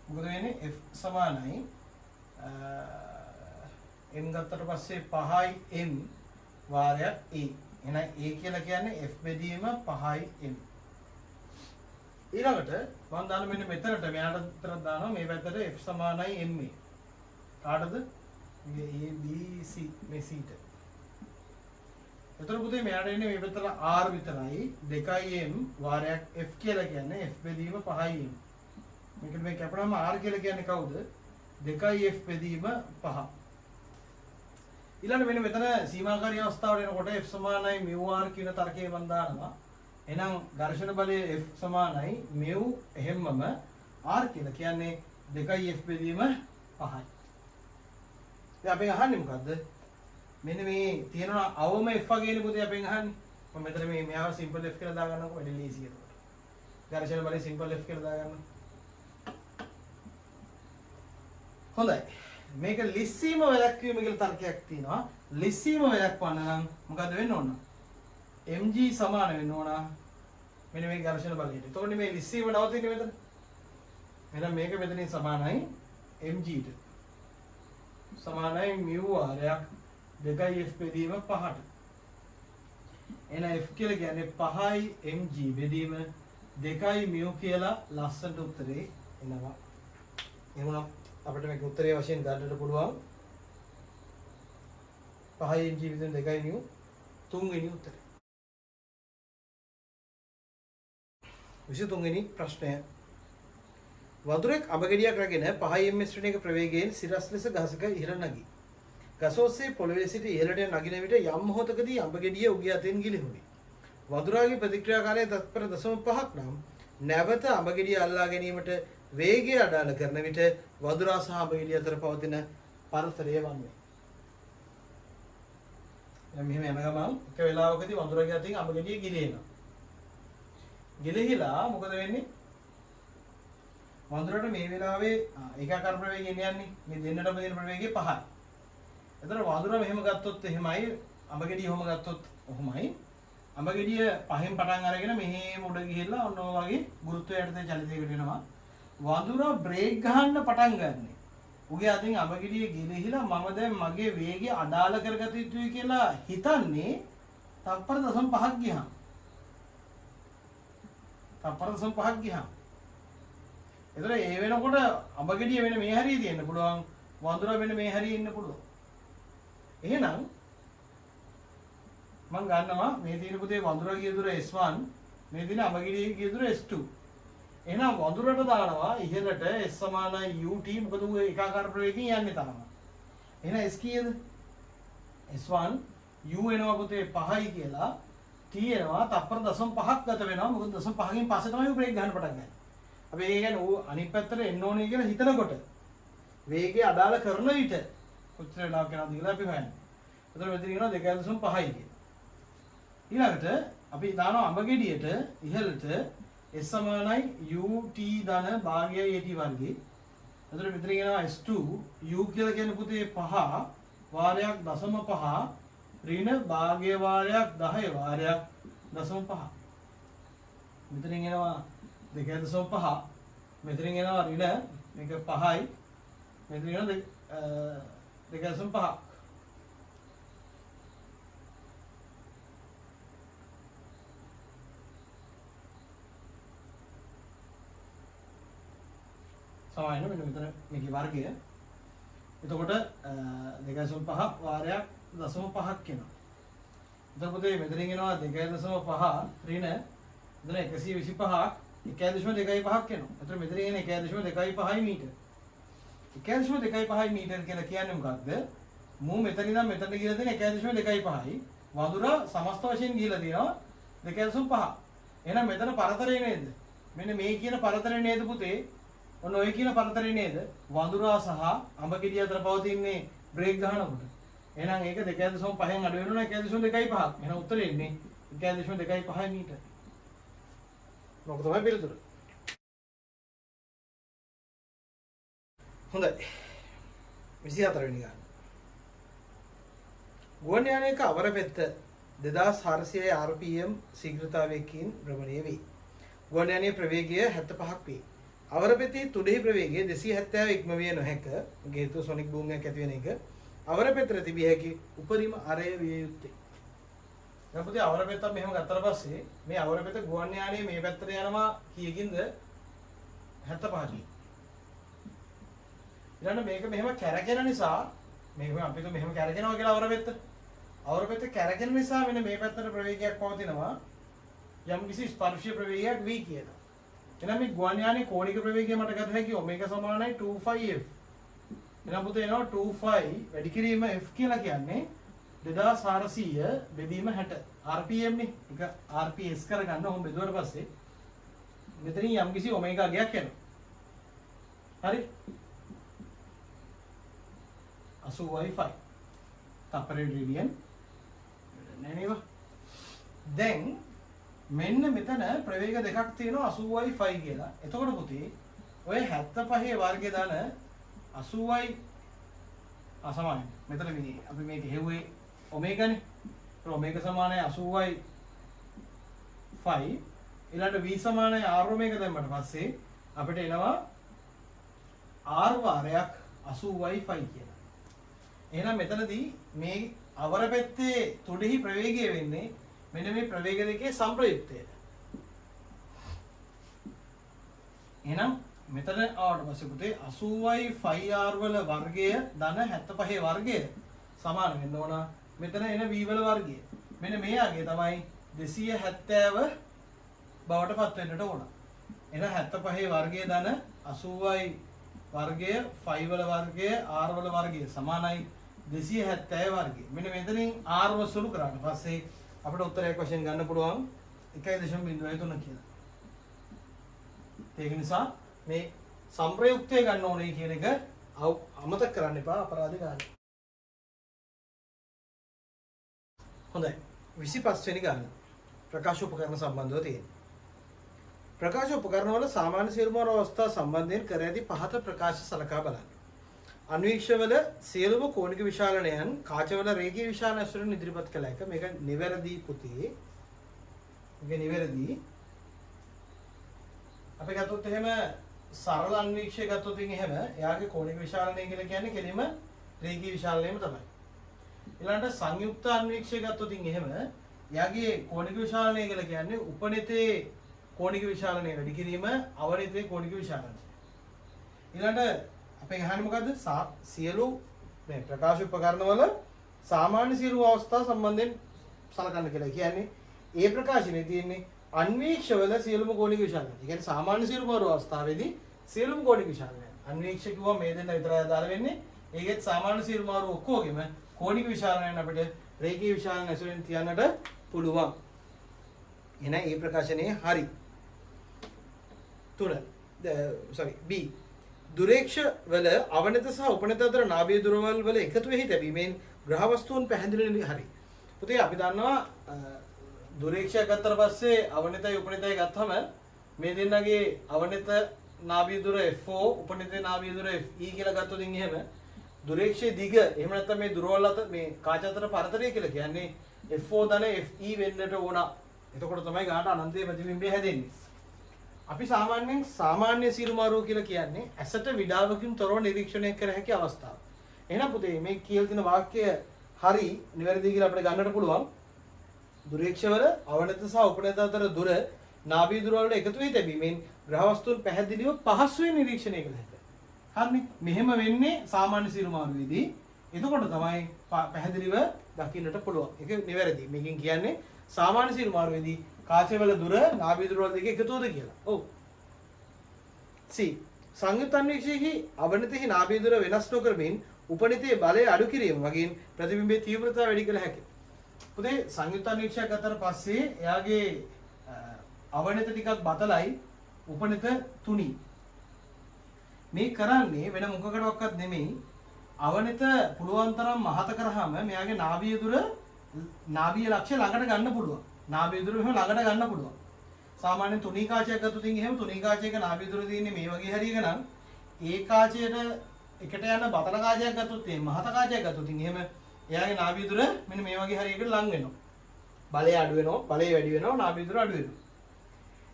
මොකද වෙන්නේ? F සමානයි m ගත්තට පස්සේ 5යි m වාරයක් a. එහෙනම් a කියලා කියන්නේ F බෙදීම 5යි m. ඊළඟට මම දාන මෙන්න මෙතනට මෙයාට විතර දානවා මේ පැත්තට F සමානයි MA. කාටද? මේ A B C මේ C ට. එතකොට පුතේ මෙයාට එන්නේ මේ පැත්තට R විතරයි 2m වාරයක් F කියලා කියන්නේ F බෙදීම 5m. මේකට මේ කැපුණාම R කියලා කියන්නේ කවුද? 2f බෙදීම 5. ඊළඟ මෙන්න මෙතන සීමාකාරී අවස්ථාවට එනකොට F සමානයි μr කියන තර්කය මම දානවා. එහෙනම් ඝර්ෂණ බලය F සමානයි μ එහෙම්මම R කියලා කියන්නේ 2f බෙදීම 5යි. දැන් අපි අහන්නේ මොකද්ද? මෙන්න මේ තියෙනවා අවම F වගේනේ පුතේ අපෙන් අහන්නේ. මම මෙතන මේ මෙයාව සිම්පල් F කියලා දාගන්නකො වැඩි ලීසි එතකොට. ඝර්ෂණ බලය සිම්පල් F කියලා දාගන්න. හොඳයි. මේක ලිස්සීම වැළැක්වීම කියලා තර්කයක් තියෙනවා. ලිස්සීම වැළැක්වන්න නම් මොකද වෙන්න ඕන? mg සමාන වෙන්න ඕන මෙන්න මේ ඝර්ෂණ බලයට. එතකොට මේ ලිස්සීම නවතින්නේ මෙතන. එහෙනම් මේක මෙතනින් සමානයි mg ට. සමානයි μ වාරයක් 2f බෙදීම 5ට. එහෙනම් f කියලා කියන්නේ 5යි mg බෙදීම 2යි μ කියලා ලස්සනට උත්තරේ එනවා. එහෙනම් අපිට මේක උත්තරේ වශයෙන් ගන්නට පුළුවන් 5යි mg බෙදීම 2යි μ තුන්වෙනි උත්තරේ. 23 වෙනි ප්‍රශ්නය. වතුරෙක් අඹගෙඩියක් රැගෙන 5 ms ශ්‍රේණියක ප්‍රවේගයෙන් සිරස් ලෙස ගසක ඉහළ නැගී. ගස ඔස්සේ පොළවේ සිට ඉහළට නගින විට යම් මොහොතකදී අඹගෙඩිය උගේ අතින් ගිලිහුණි. වතුරාගේ ප්‍රතික්‍රියා කාලය තත්පර 0.5ක් නම් නැවත අඹගෙඩිය අල්ලා ගැනීමට වේගය අඩාල කරන විට වතුරා සහ අඹගෙඩිය අතර පවතින පරතරය වන්නේ. දැන් මෙහෙම යන ගමන් එක වෙලාවකදී වතුරාගේ අතින් අඹගෙඩිය ගිලිනවා. ගිලිහිලා මොකද වෙන්නේ? වඳුරට මේ වෙලාවේ ඒකාකාර ප්‍රවේගයෙන් යන්නේ මේ දෙන්නටම දෙන ප්‍රවේගය 5යි. එතන වඳුර මෙහෙම ගත්තොත් එහෙමයි අඹගෙඩිය ඔහොම ගත්තොත් ඔහොමයි. අඹගෙඩිය 5න් පටන් අරගෙන මෙහෙම උඩ ගිහිල්ලා ඔන්න ඔය වගේ ගුරුත්වය යටතේ චලිතයකට එනවා. වඳුර බ්‍රේක් ගහන්න පටන් ගන්නෙ. උගේ අතින් අඹගෙඩිය ගිලිහිලා මම දැන් මගේ වේගය අඩාල කරගත යුතුයි කියලා හිතන්නේ තප්පර 0.5ක් ගියාම. තප්පර 0.5ක් ගියාම එතන ඒ වෙනකොට අඹගෙඩිය වෙන මේ හරිය තියෙන්න පුළුවන් වඳුර වෙන මේ හරිය ඉන්න පුළුවන්. එහෙනම් මම ගන්නවා මේ තියෙන පුතේ වඳුර ගියදුර S1 මේ තියෙන අඹගෙඩිය ගියදුර S2. එහෙනම් වඳුරට දානවා ඉහළට S සමානයි ut මොකද ඌ ඒකාකාර ප්‍රවේගයෙන් යන්නේ තාම. එහෙනම් S කීයද? S1 u එනවා පුතේ 5යි කියලා t එනවා තප්පර 0.5ක් ගත වෙනවා මොකද 0.5කින් පස්සේ තමයි ඌ බ්‍රේක් ගන්න පටන් ගන්නේ. අපි ඒ කියන්නේ ඌ අනිත් පැත්තට එන්න ඕනේ කියලා හිතනකොට වේගය අඩාල කරන විට කොච්චර වෙලාවක් යනවද කියලා අපි හොයන්නේ. එතකොට මෙතන කියනවා 2.5යි කියලා. ඊළඟට අපි දානවා අඹගෙඩියට ඉහළට s සමානයි ut ධන භාගයයි at වර්ගයේ. එතකොට මෙතන කියනවා s2 u කියලා කියන්නේ පුතේ 5 වාරයක් 0.5 ඍණ භාගය වාරයක් 10 වාරයක් 0.5. මෙතන එනවා 2.5 මෙතන එනවා ඍණ මේක 5යි මෙතන එනවා 2.5 සමාන මෙන්න මෙතන මේකේ වර්ගය. එතකොට 2.5 වාරයක් 0.5ක් වෙනවා. එතකොට පුතේ මෙතන එනවා 2.5 ඍණ එතන 125ක් 1.25ක් වෙනවා. එතකොට මෙතන එන 1.25යි මීටර. 1.25යි මීටර කියලා කියන්නේ මොකක්ද? මූ මෙතන ඉඳන් මෙතනට ගිහලා තියෙන 1.25යි. වඳුර සමස්ත වශයෙන් ගිහලා තියෙනවා 2.5. එහෙනම් මෙතන පරතරය නේද? මෙන්න මේ කියන පරතරය නේද පුතේ? ඔන්න ඔය කියන පරතරය නේද? වඳුරා සහ අඹගෙඩිය අතර පවතින්නේ බ්‍රේක් ගන්නකොට. එහෙනම් ඒක 2.5න් අඩු වෙනවා 1.25ක්. එහෙනම් උත්තරේ එන්නේ 1.25 මීටර. මොකද තමයි පිළිතුර. හොඳයි. 24 වෙනි ගාන. ගුවන් යානයක අවර පෙත්ත 2400 rpm ශීඝ්‍රතාවයකින් භ්‍රමණය වේ. ගුවන් යානයේ ප්‍රවේගය 75ක් වේ. අවර පෙතේ තුඩෙහි ප්‍රවේගය 270 ඉක්ම විය නොහැක. හේතුව සොනික් බූම් එකක් ඇති වෙන එක. අවර පෙතට තිබිය හැකි උපරිම අරය විය යුත්තේ. දැන් පුතේ අවර පෙත්තක් මෙහෙම ගත්තාට පස්සේ මේ අවර පෙත ගුවන් යානයේ මේ පැත්තට යනවා කීයකින්ද 75කින්. ඊළඟ මේක මෙහෙම කැරකෙන නිසා මේක අපිට මෙහෙම කැරකෙනවා කියලා අවර පෙත්ත. අවර පෙත්ත කැරකෙන නිසා මෙන්න මේ පැත්තට ප්‍රවේගයක් පවතිනවා. යම් කිසි ස්පර්ශීය ප්‍රවේගයක් v කියලා. එහෙනම් මේ ගුවන් යානයේ කෝණික ප්‍රවේගය මට ගත හැකි ඔමේගා සමානයි 2πf. එහෙනම් පුතේ එනවා 2π වැඩි කිරීම f කියලා කියන්නේ 2400 බෙදීම 60 rpm නේ. ඒක rps කරගන්න ඕම් බෙදුවට පස්සේ මෙතනින් යම් කිසි ඔමේගා ගයක් එනවා. හරි? 80/5 තප්පරේ රේඩියන් නෑ නේද? දැන් මෙන්න මෙතන ප්‍රවේග දෙකක් තියෙනවා 80යි 5 කියලා. එතකොට පුතේ ඔය 75 වර්ගය දාන 80යි අසමානයි. මෙතන මේ අපි මේක හෙව්වේ ඔමේගානේ. ඒත් ඔමේගා සමානයි 80යි 5. ඊළඟට v සමානයි r ඔමේගා දැම්මට පස්සේ අපිට එනවා r වාරයක් 80යි 5 කියලා. එහෙනම් මෙතනදී මේ අවර පැත්තේ තුඩෙහි ප්‍රවේගය වෙන්නේ මෙන්න මේ ප්‍රවේග දෙකේ සංප්‍රයුක්තය. එහෙනම් මෙතන ආවට පස්සේ පුතේ 80යි 5r වල වර්ගය ධන 75 වර්ගය සමාන වෙන්න ඕන මෙතන එන v වල වර්ගය. මෙන්න මෙයාගේ තමයි 270 බවට පත් වෙන්නට ඕන. එහෙනම් 75 වර්ගය ධන 80යි වර්ගය 5 වල වර්ගය r වල වර්ගය සමානයි 270 වර්ගය. මෙන්න මෙතනින් r ව සුළු කරාට පස්සේ අපිට උත්තරයක් වශයෙන් ගන්න පුළුවන් 1.03 කියලා. ඒක නිසා මේ සංප්‍රයුක්තය ගන්න ඕනේ කියන එක අමතක කරන්න එපා අපරාධ ගන්න. හොඳයි. 25 වෙනි ගන්න. ප්‍රකාශ උපකරණ සම්බන්ධව තියෙනවා. ප්‍රකාශ උපකරණ වල සාමාන්‍ය සියලුම අවස්ථා සම්බන්ධයෙන් කර ඇති පහත ප්‍රකාශ සලකා බලන්න. අන්වීක්ෂවල සියලුම කෝණික විශාලනයන් කාචවල රේඛීය විශාලන ඇසුරින් ඉදිරිපත් කළ එක. මේක නිවැරදි පුතේ. මේක නිවැරදි. අපි ගත්තොත් එහෙම සරල අන්වීක්ෂය ගත්තොත් එහෙම එයාගේ කෝණික විශාලනය කියලා කියන්නේ කෙලින්ම රේඛීය විශාලනයම තමයි. ඊළඟට සංයුක්ත අන්වීක්ෂය ගත්තොත් එහෙම එයාගේ කෝණික විශාලනය කියලා කියන්නේ උපනිතේ කෝණික විශාලනය වැඩි කිරීම අවනිතේ කෝණික විශාලනය. ඊළඟට අපේ අහන්නේ මොකද්ද? සියලු මේ ප්‍රකාශ උපකරණ වල සාමාන්‍ය සියලු අවස්ථා සම්බන්ධයෙන් සලකන්න කියලා. කියන්නේ ඒ ප්‍රකාශනයේ තියෙන්නේ අන්වීක්ෂ වල සියලුම කෝණික විශාලනය. ඒ කියන්නේ සාමාන්‍ය සියලුම අවස්ථාවේදී සියලුම කෝණික විශාලනය. අන්වීක්ෂ කිව්වා මේ දෙන්න විතරයි අදාළ වෙන්නේ. ඒකෙත් සාමාන්‍ය සියලුම ඔක්කොගෙම කෝණික විශාලනයන් අපිට රේඛීය විශාලන ඇසුරෙන් තියන්නට පුළුවන්. එහෙනම් මේ ප්‍රකාශනයේ හරි. 3 B දුරේක්ෂ වල අවනත සහ උපනත අතර නාභීය දුරවල් වල එකතු වෙහි තැබීමෙන් ග්‍රහ වස්තුන් පැහැදිලි හරි. පුතේ අපි දන්නවා දුරේක්ෂය ගත්තට පස්සේ අවනතයි උපනතයි ගත්තම මේ දෙන්නගේ අවනත නාභීය දුර F0 උපනතේ නාභීය දුර FE කියලා ගත්තොත් එහෙම දුරේක්ෂයේ දිග එහෙම නැත්නම් මේ දුරවල් අතර මේ කාච අතර පරතරය කියලා කියන්නේ F0 ධන FE වෙන්නට ඕන. එතකොට තමයි ගානට අනන්තයේ ප්‍රතිබිම්බය හැදෙන්නේ. අපි සාමාන්‍යයෙන් සාමාන්‍ය සීරුමාරුව කියලා කියන්නේ ඇසට විඩාවකින් තොරව නිරීක්ෂණය කර හැකි අවස්ථාව. එහෙනම් පුතේ මේ කියලා තියෙන වාක්‍යය හරි නිවැරදි කියලා අපිට ගන්නට පුළුවන්. දුරේක්ෂවල අවනත සහ උපනත අතර දුර නාභීය දුර වලට එකතු වී තිබීමෙන් ග්‍රහ වස්තුන් පැහැදිලිව පහසුවෙන් නිරීක්ෂණය කළ හැකියි. හරිනේ. මෙහෙම වෙන්නේ සාමාන්‍ය සීරුමාරුවේදී. එතකොට තමයි පැහැදිලිව දකින්නට පුළුවන්. ඒක නිවැරදි. මේකෙන් කියන්නේ සාමාන්‍ය සීරුමාරුවේදී කාචවල දුර නාභීය දුර වල දෙක එකතුවද කියලා. ඔව්. C සංයුක්ත අන්වීක්ෂයේහි අවනතෙහි නාභීය දුර වෙනස් නොකරමින් උපනිතයේ බලය අඩු කිරීම වගේම ප්‍රතිබිම්බයේ තීව්‍රතාව වැඩි කළ හැකියි. පුතේ සංයුක්ත අන්වීක්ෂයක් ගත්තට පස්සේ එයාගේ අවනත ටිකක් බතලයි උපනිත තුනි. මේ කරන්නේ වෙන මොකකටවත් නෙමෙයි. අවනත පුළුවන් තරම් මහත කරාම මෙයාගේ නාභීය දුර නාභීය ලක්ෂ්‍ය ළඟට ගන්න පුළුවන්. නාභීය දුර මෙහෙම ළඟට ගන්න පුළුවන්. සාමාන්‍යයෙන් තුනී කාචයක් ගත්තොත් එහෙම තුනී කාචයක නාභීය දුර තියෙන්නේ මේ වගේ හරියක නම් ඒ කාචයට එකට යන බතල කාචයක් ගත්තොත් එහෙම මහත කාචයක් ගත්තොත් එහෙම එයාගේ නාභීය දුර මෙන්න මේ වගේ හරියකට ලං වෙනවා. බලය අඩු වෙනවා, බලය වැඩි වෙනවා, නාභීය දුර අඩු වෙනවා.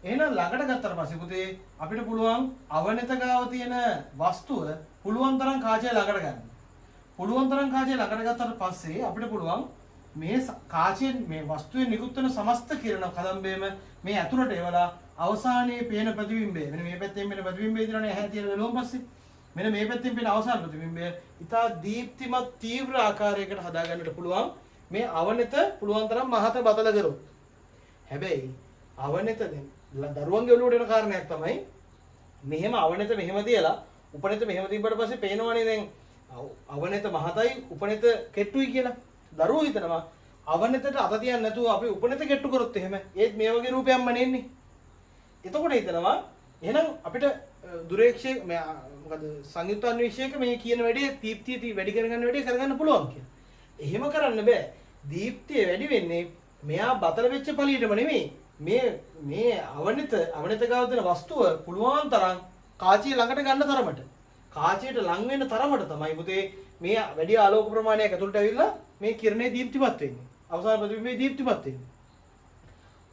එහෙනම් ළඟට ගත්තට පස්සේ පුතේ අපිට පුළුවන් අවනත ගාව තියෙන වස්තුව පුළුවන් තරම් කාචය ළඟට ගන්න. පුළුවන් තරම් කාචය ළඟට ගත්තට පස්සේ අපිට පුළුවන් මේ කාචයෙන් මේ වස්තුවේ නිකුත් වෙන සමස්ත කිරණ කදම්බේම මේ ඇතුළට එවලා අවසානයේ පේන ප්‍රතිබිම්බය මෙන්න මේ පැත්තෙන් පේන ප්‍රතිබිම්බය දිනන ඇහැ තියෙන වෙලොම් පස්සේ මෙන්න මේ පැත්තෙන් පේන අවසාන ප්‍රතිබිම්බය ඉතා දීප්තිමත් තීව්‍ර ආකාරයකට හදා ගන්නට පුළුවන් මේ අවනත පුළුවන් තරම් මහත බතල කරොත්. හැබැයි අවනත දරුවන්ගේ ඔළුවට එන කාරණයක් තමයි මෙහෙම අවනත මෙහෙම තියලා උපනත මෙහෙම තිබ්බට පස්සේ පේනවනේ දැන් අවනත මහතයි උපනත කෙට්ටුයි කියලා. දරුවෝ හිතනවා අවනතට අත තියන්න නැතුව අපි උපනත කෙට්ටු කරොත් එහෙම ඒත් මේ වගේ රූපයක්ම නෙන්නේ. එතකොට හිතනවා එහෙනම් අපිට දුරේක්ෂයේ මොකද සංයුක්ත අන්වීක්ෂයක මේ කියන වැඩේ දීප්තිය වැඩි කරගන්න වැඩේ කරගන්න පුළුවන් කියලා. එහෙම කරන්න බෑ. දීප්තිය වැඩි වෙන්නේ මෙයා බතල වෙච්ච පළියටම නෙමෙයි. මේ අවනිත ගාව තියෙන වස්තුව පුළුවන් තරම් කාචිය ළඟට ගන්න තරමට කාචියට ලං වෙන්න තරමට තමයි පුතේ මේ වැඩි ආලෝක ප්‍රමාණයක් ඇතුළට ඇවිල්ලා මේ කිරණේ දීප්තිමත් වෙන්නේ. අවසාන ප්‍රතිබිම්බේ දීප්තිමත් වෙන්නේ.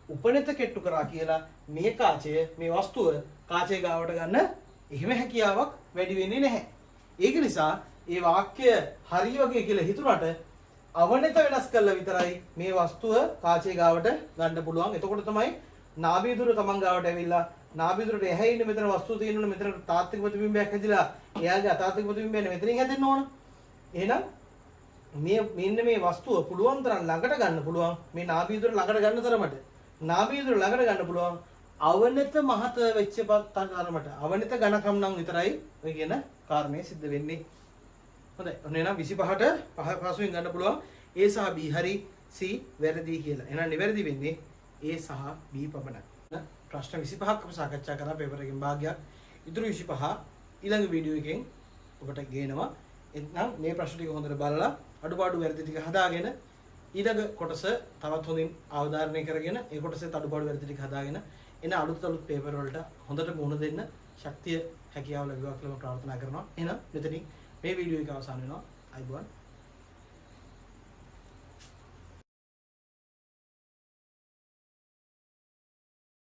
උපනිත කෙට්ටු කරා කියලා මේ කාචය මේ වස්තුව කාචය ගාවට ගන්න එහෙම හැකියාවක් වැඩි වෙන්නේ නැහැ. ඒක නිසා මේ වාක්‍ය හරි වගේ කියලා හිතුණාට අවනිත වෙනස් කළා විතරයි මේ වස්තුව කාචය ගාවට ගන්න පුළුවන්. එතකොට තමයි නාභිදුර තමන් ගාවට ඇවිල්ලා නාභිදුරට එහේ ඉන්න මෙතන වස්තුව තියෙනවනේ මෙතන තාත්වික ප්‍රතිබිම්බයක් හැදිලා එයාගේ අතාත්වික ප්‍රතිබිම්බයනේ මෙතනින් හැදෙන්න ඕන. එහෙනම් මෙන්න මේ වස්තුව පුළුවන් තරම් ළඟට ගන්න පුළුවන් මේ නාභිදුර ළඟට ගන්න තරමට නාභිදුර ළඟට ගන්න පුළුවන් අවනිත මහත වෙච්ච තරමට අවනිත ඝනකම් නම් විතරයි ඔය කියන කාරණේ සිද්ධ වෙන්නේ. හොඳයි. ඔන්න එහෙනම් 25ට පහසුවෙන් ගන්න පුළුවන් A සහ B හරි C වැරදි කියලා. එහෙනම් නිවැරදි වෙන්නේ A සහ B පමණයි. ප්‍රශ්න 25ක් අපි සාකච්ඡා කරා පේපර් එකෙන් භාගයක්. ඉතුරු 25 ඊළඟ වීඩියෝ එකෙන් ඔබට ගේනවා. එතනම් මේ ප්‍රශ්න ටික හොඳට බලලා අඩුපාඩු වැරදි ටික හදාගෙන ඊළඟ කොටස තවත් හොඳින් අවධාරණය කරගෙන ඒ කොටසේ අඩුපාඩු වැරදි ටික හදාගෙන එන අලුත් පේපර් වලට හොඳට මුහුණ දෙන්න ශක්තිය හැකියාව ලැබුවා කියලා ප්‍රාර්ථනා කරනවා. එහෙනම් මෙතනින් මේ වීඩියෝ එක අවසන් වෙනවා. අයිබෝන්.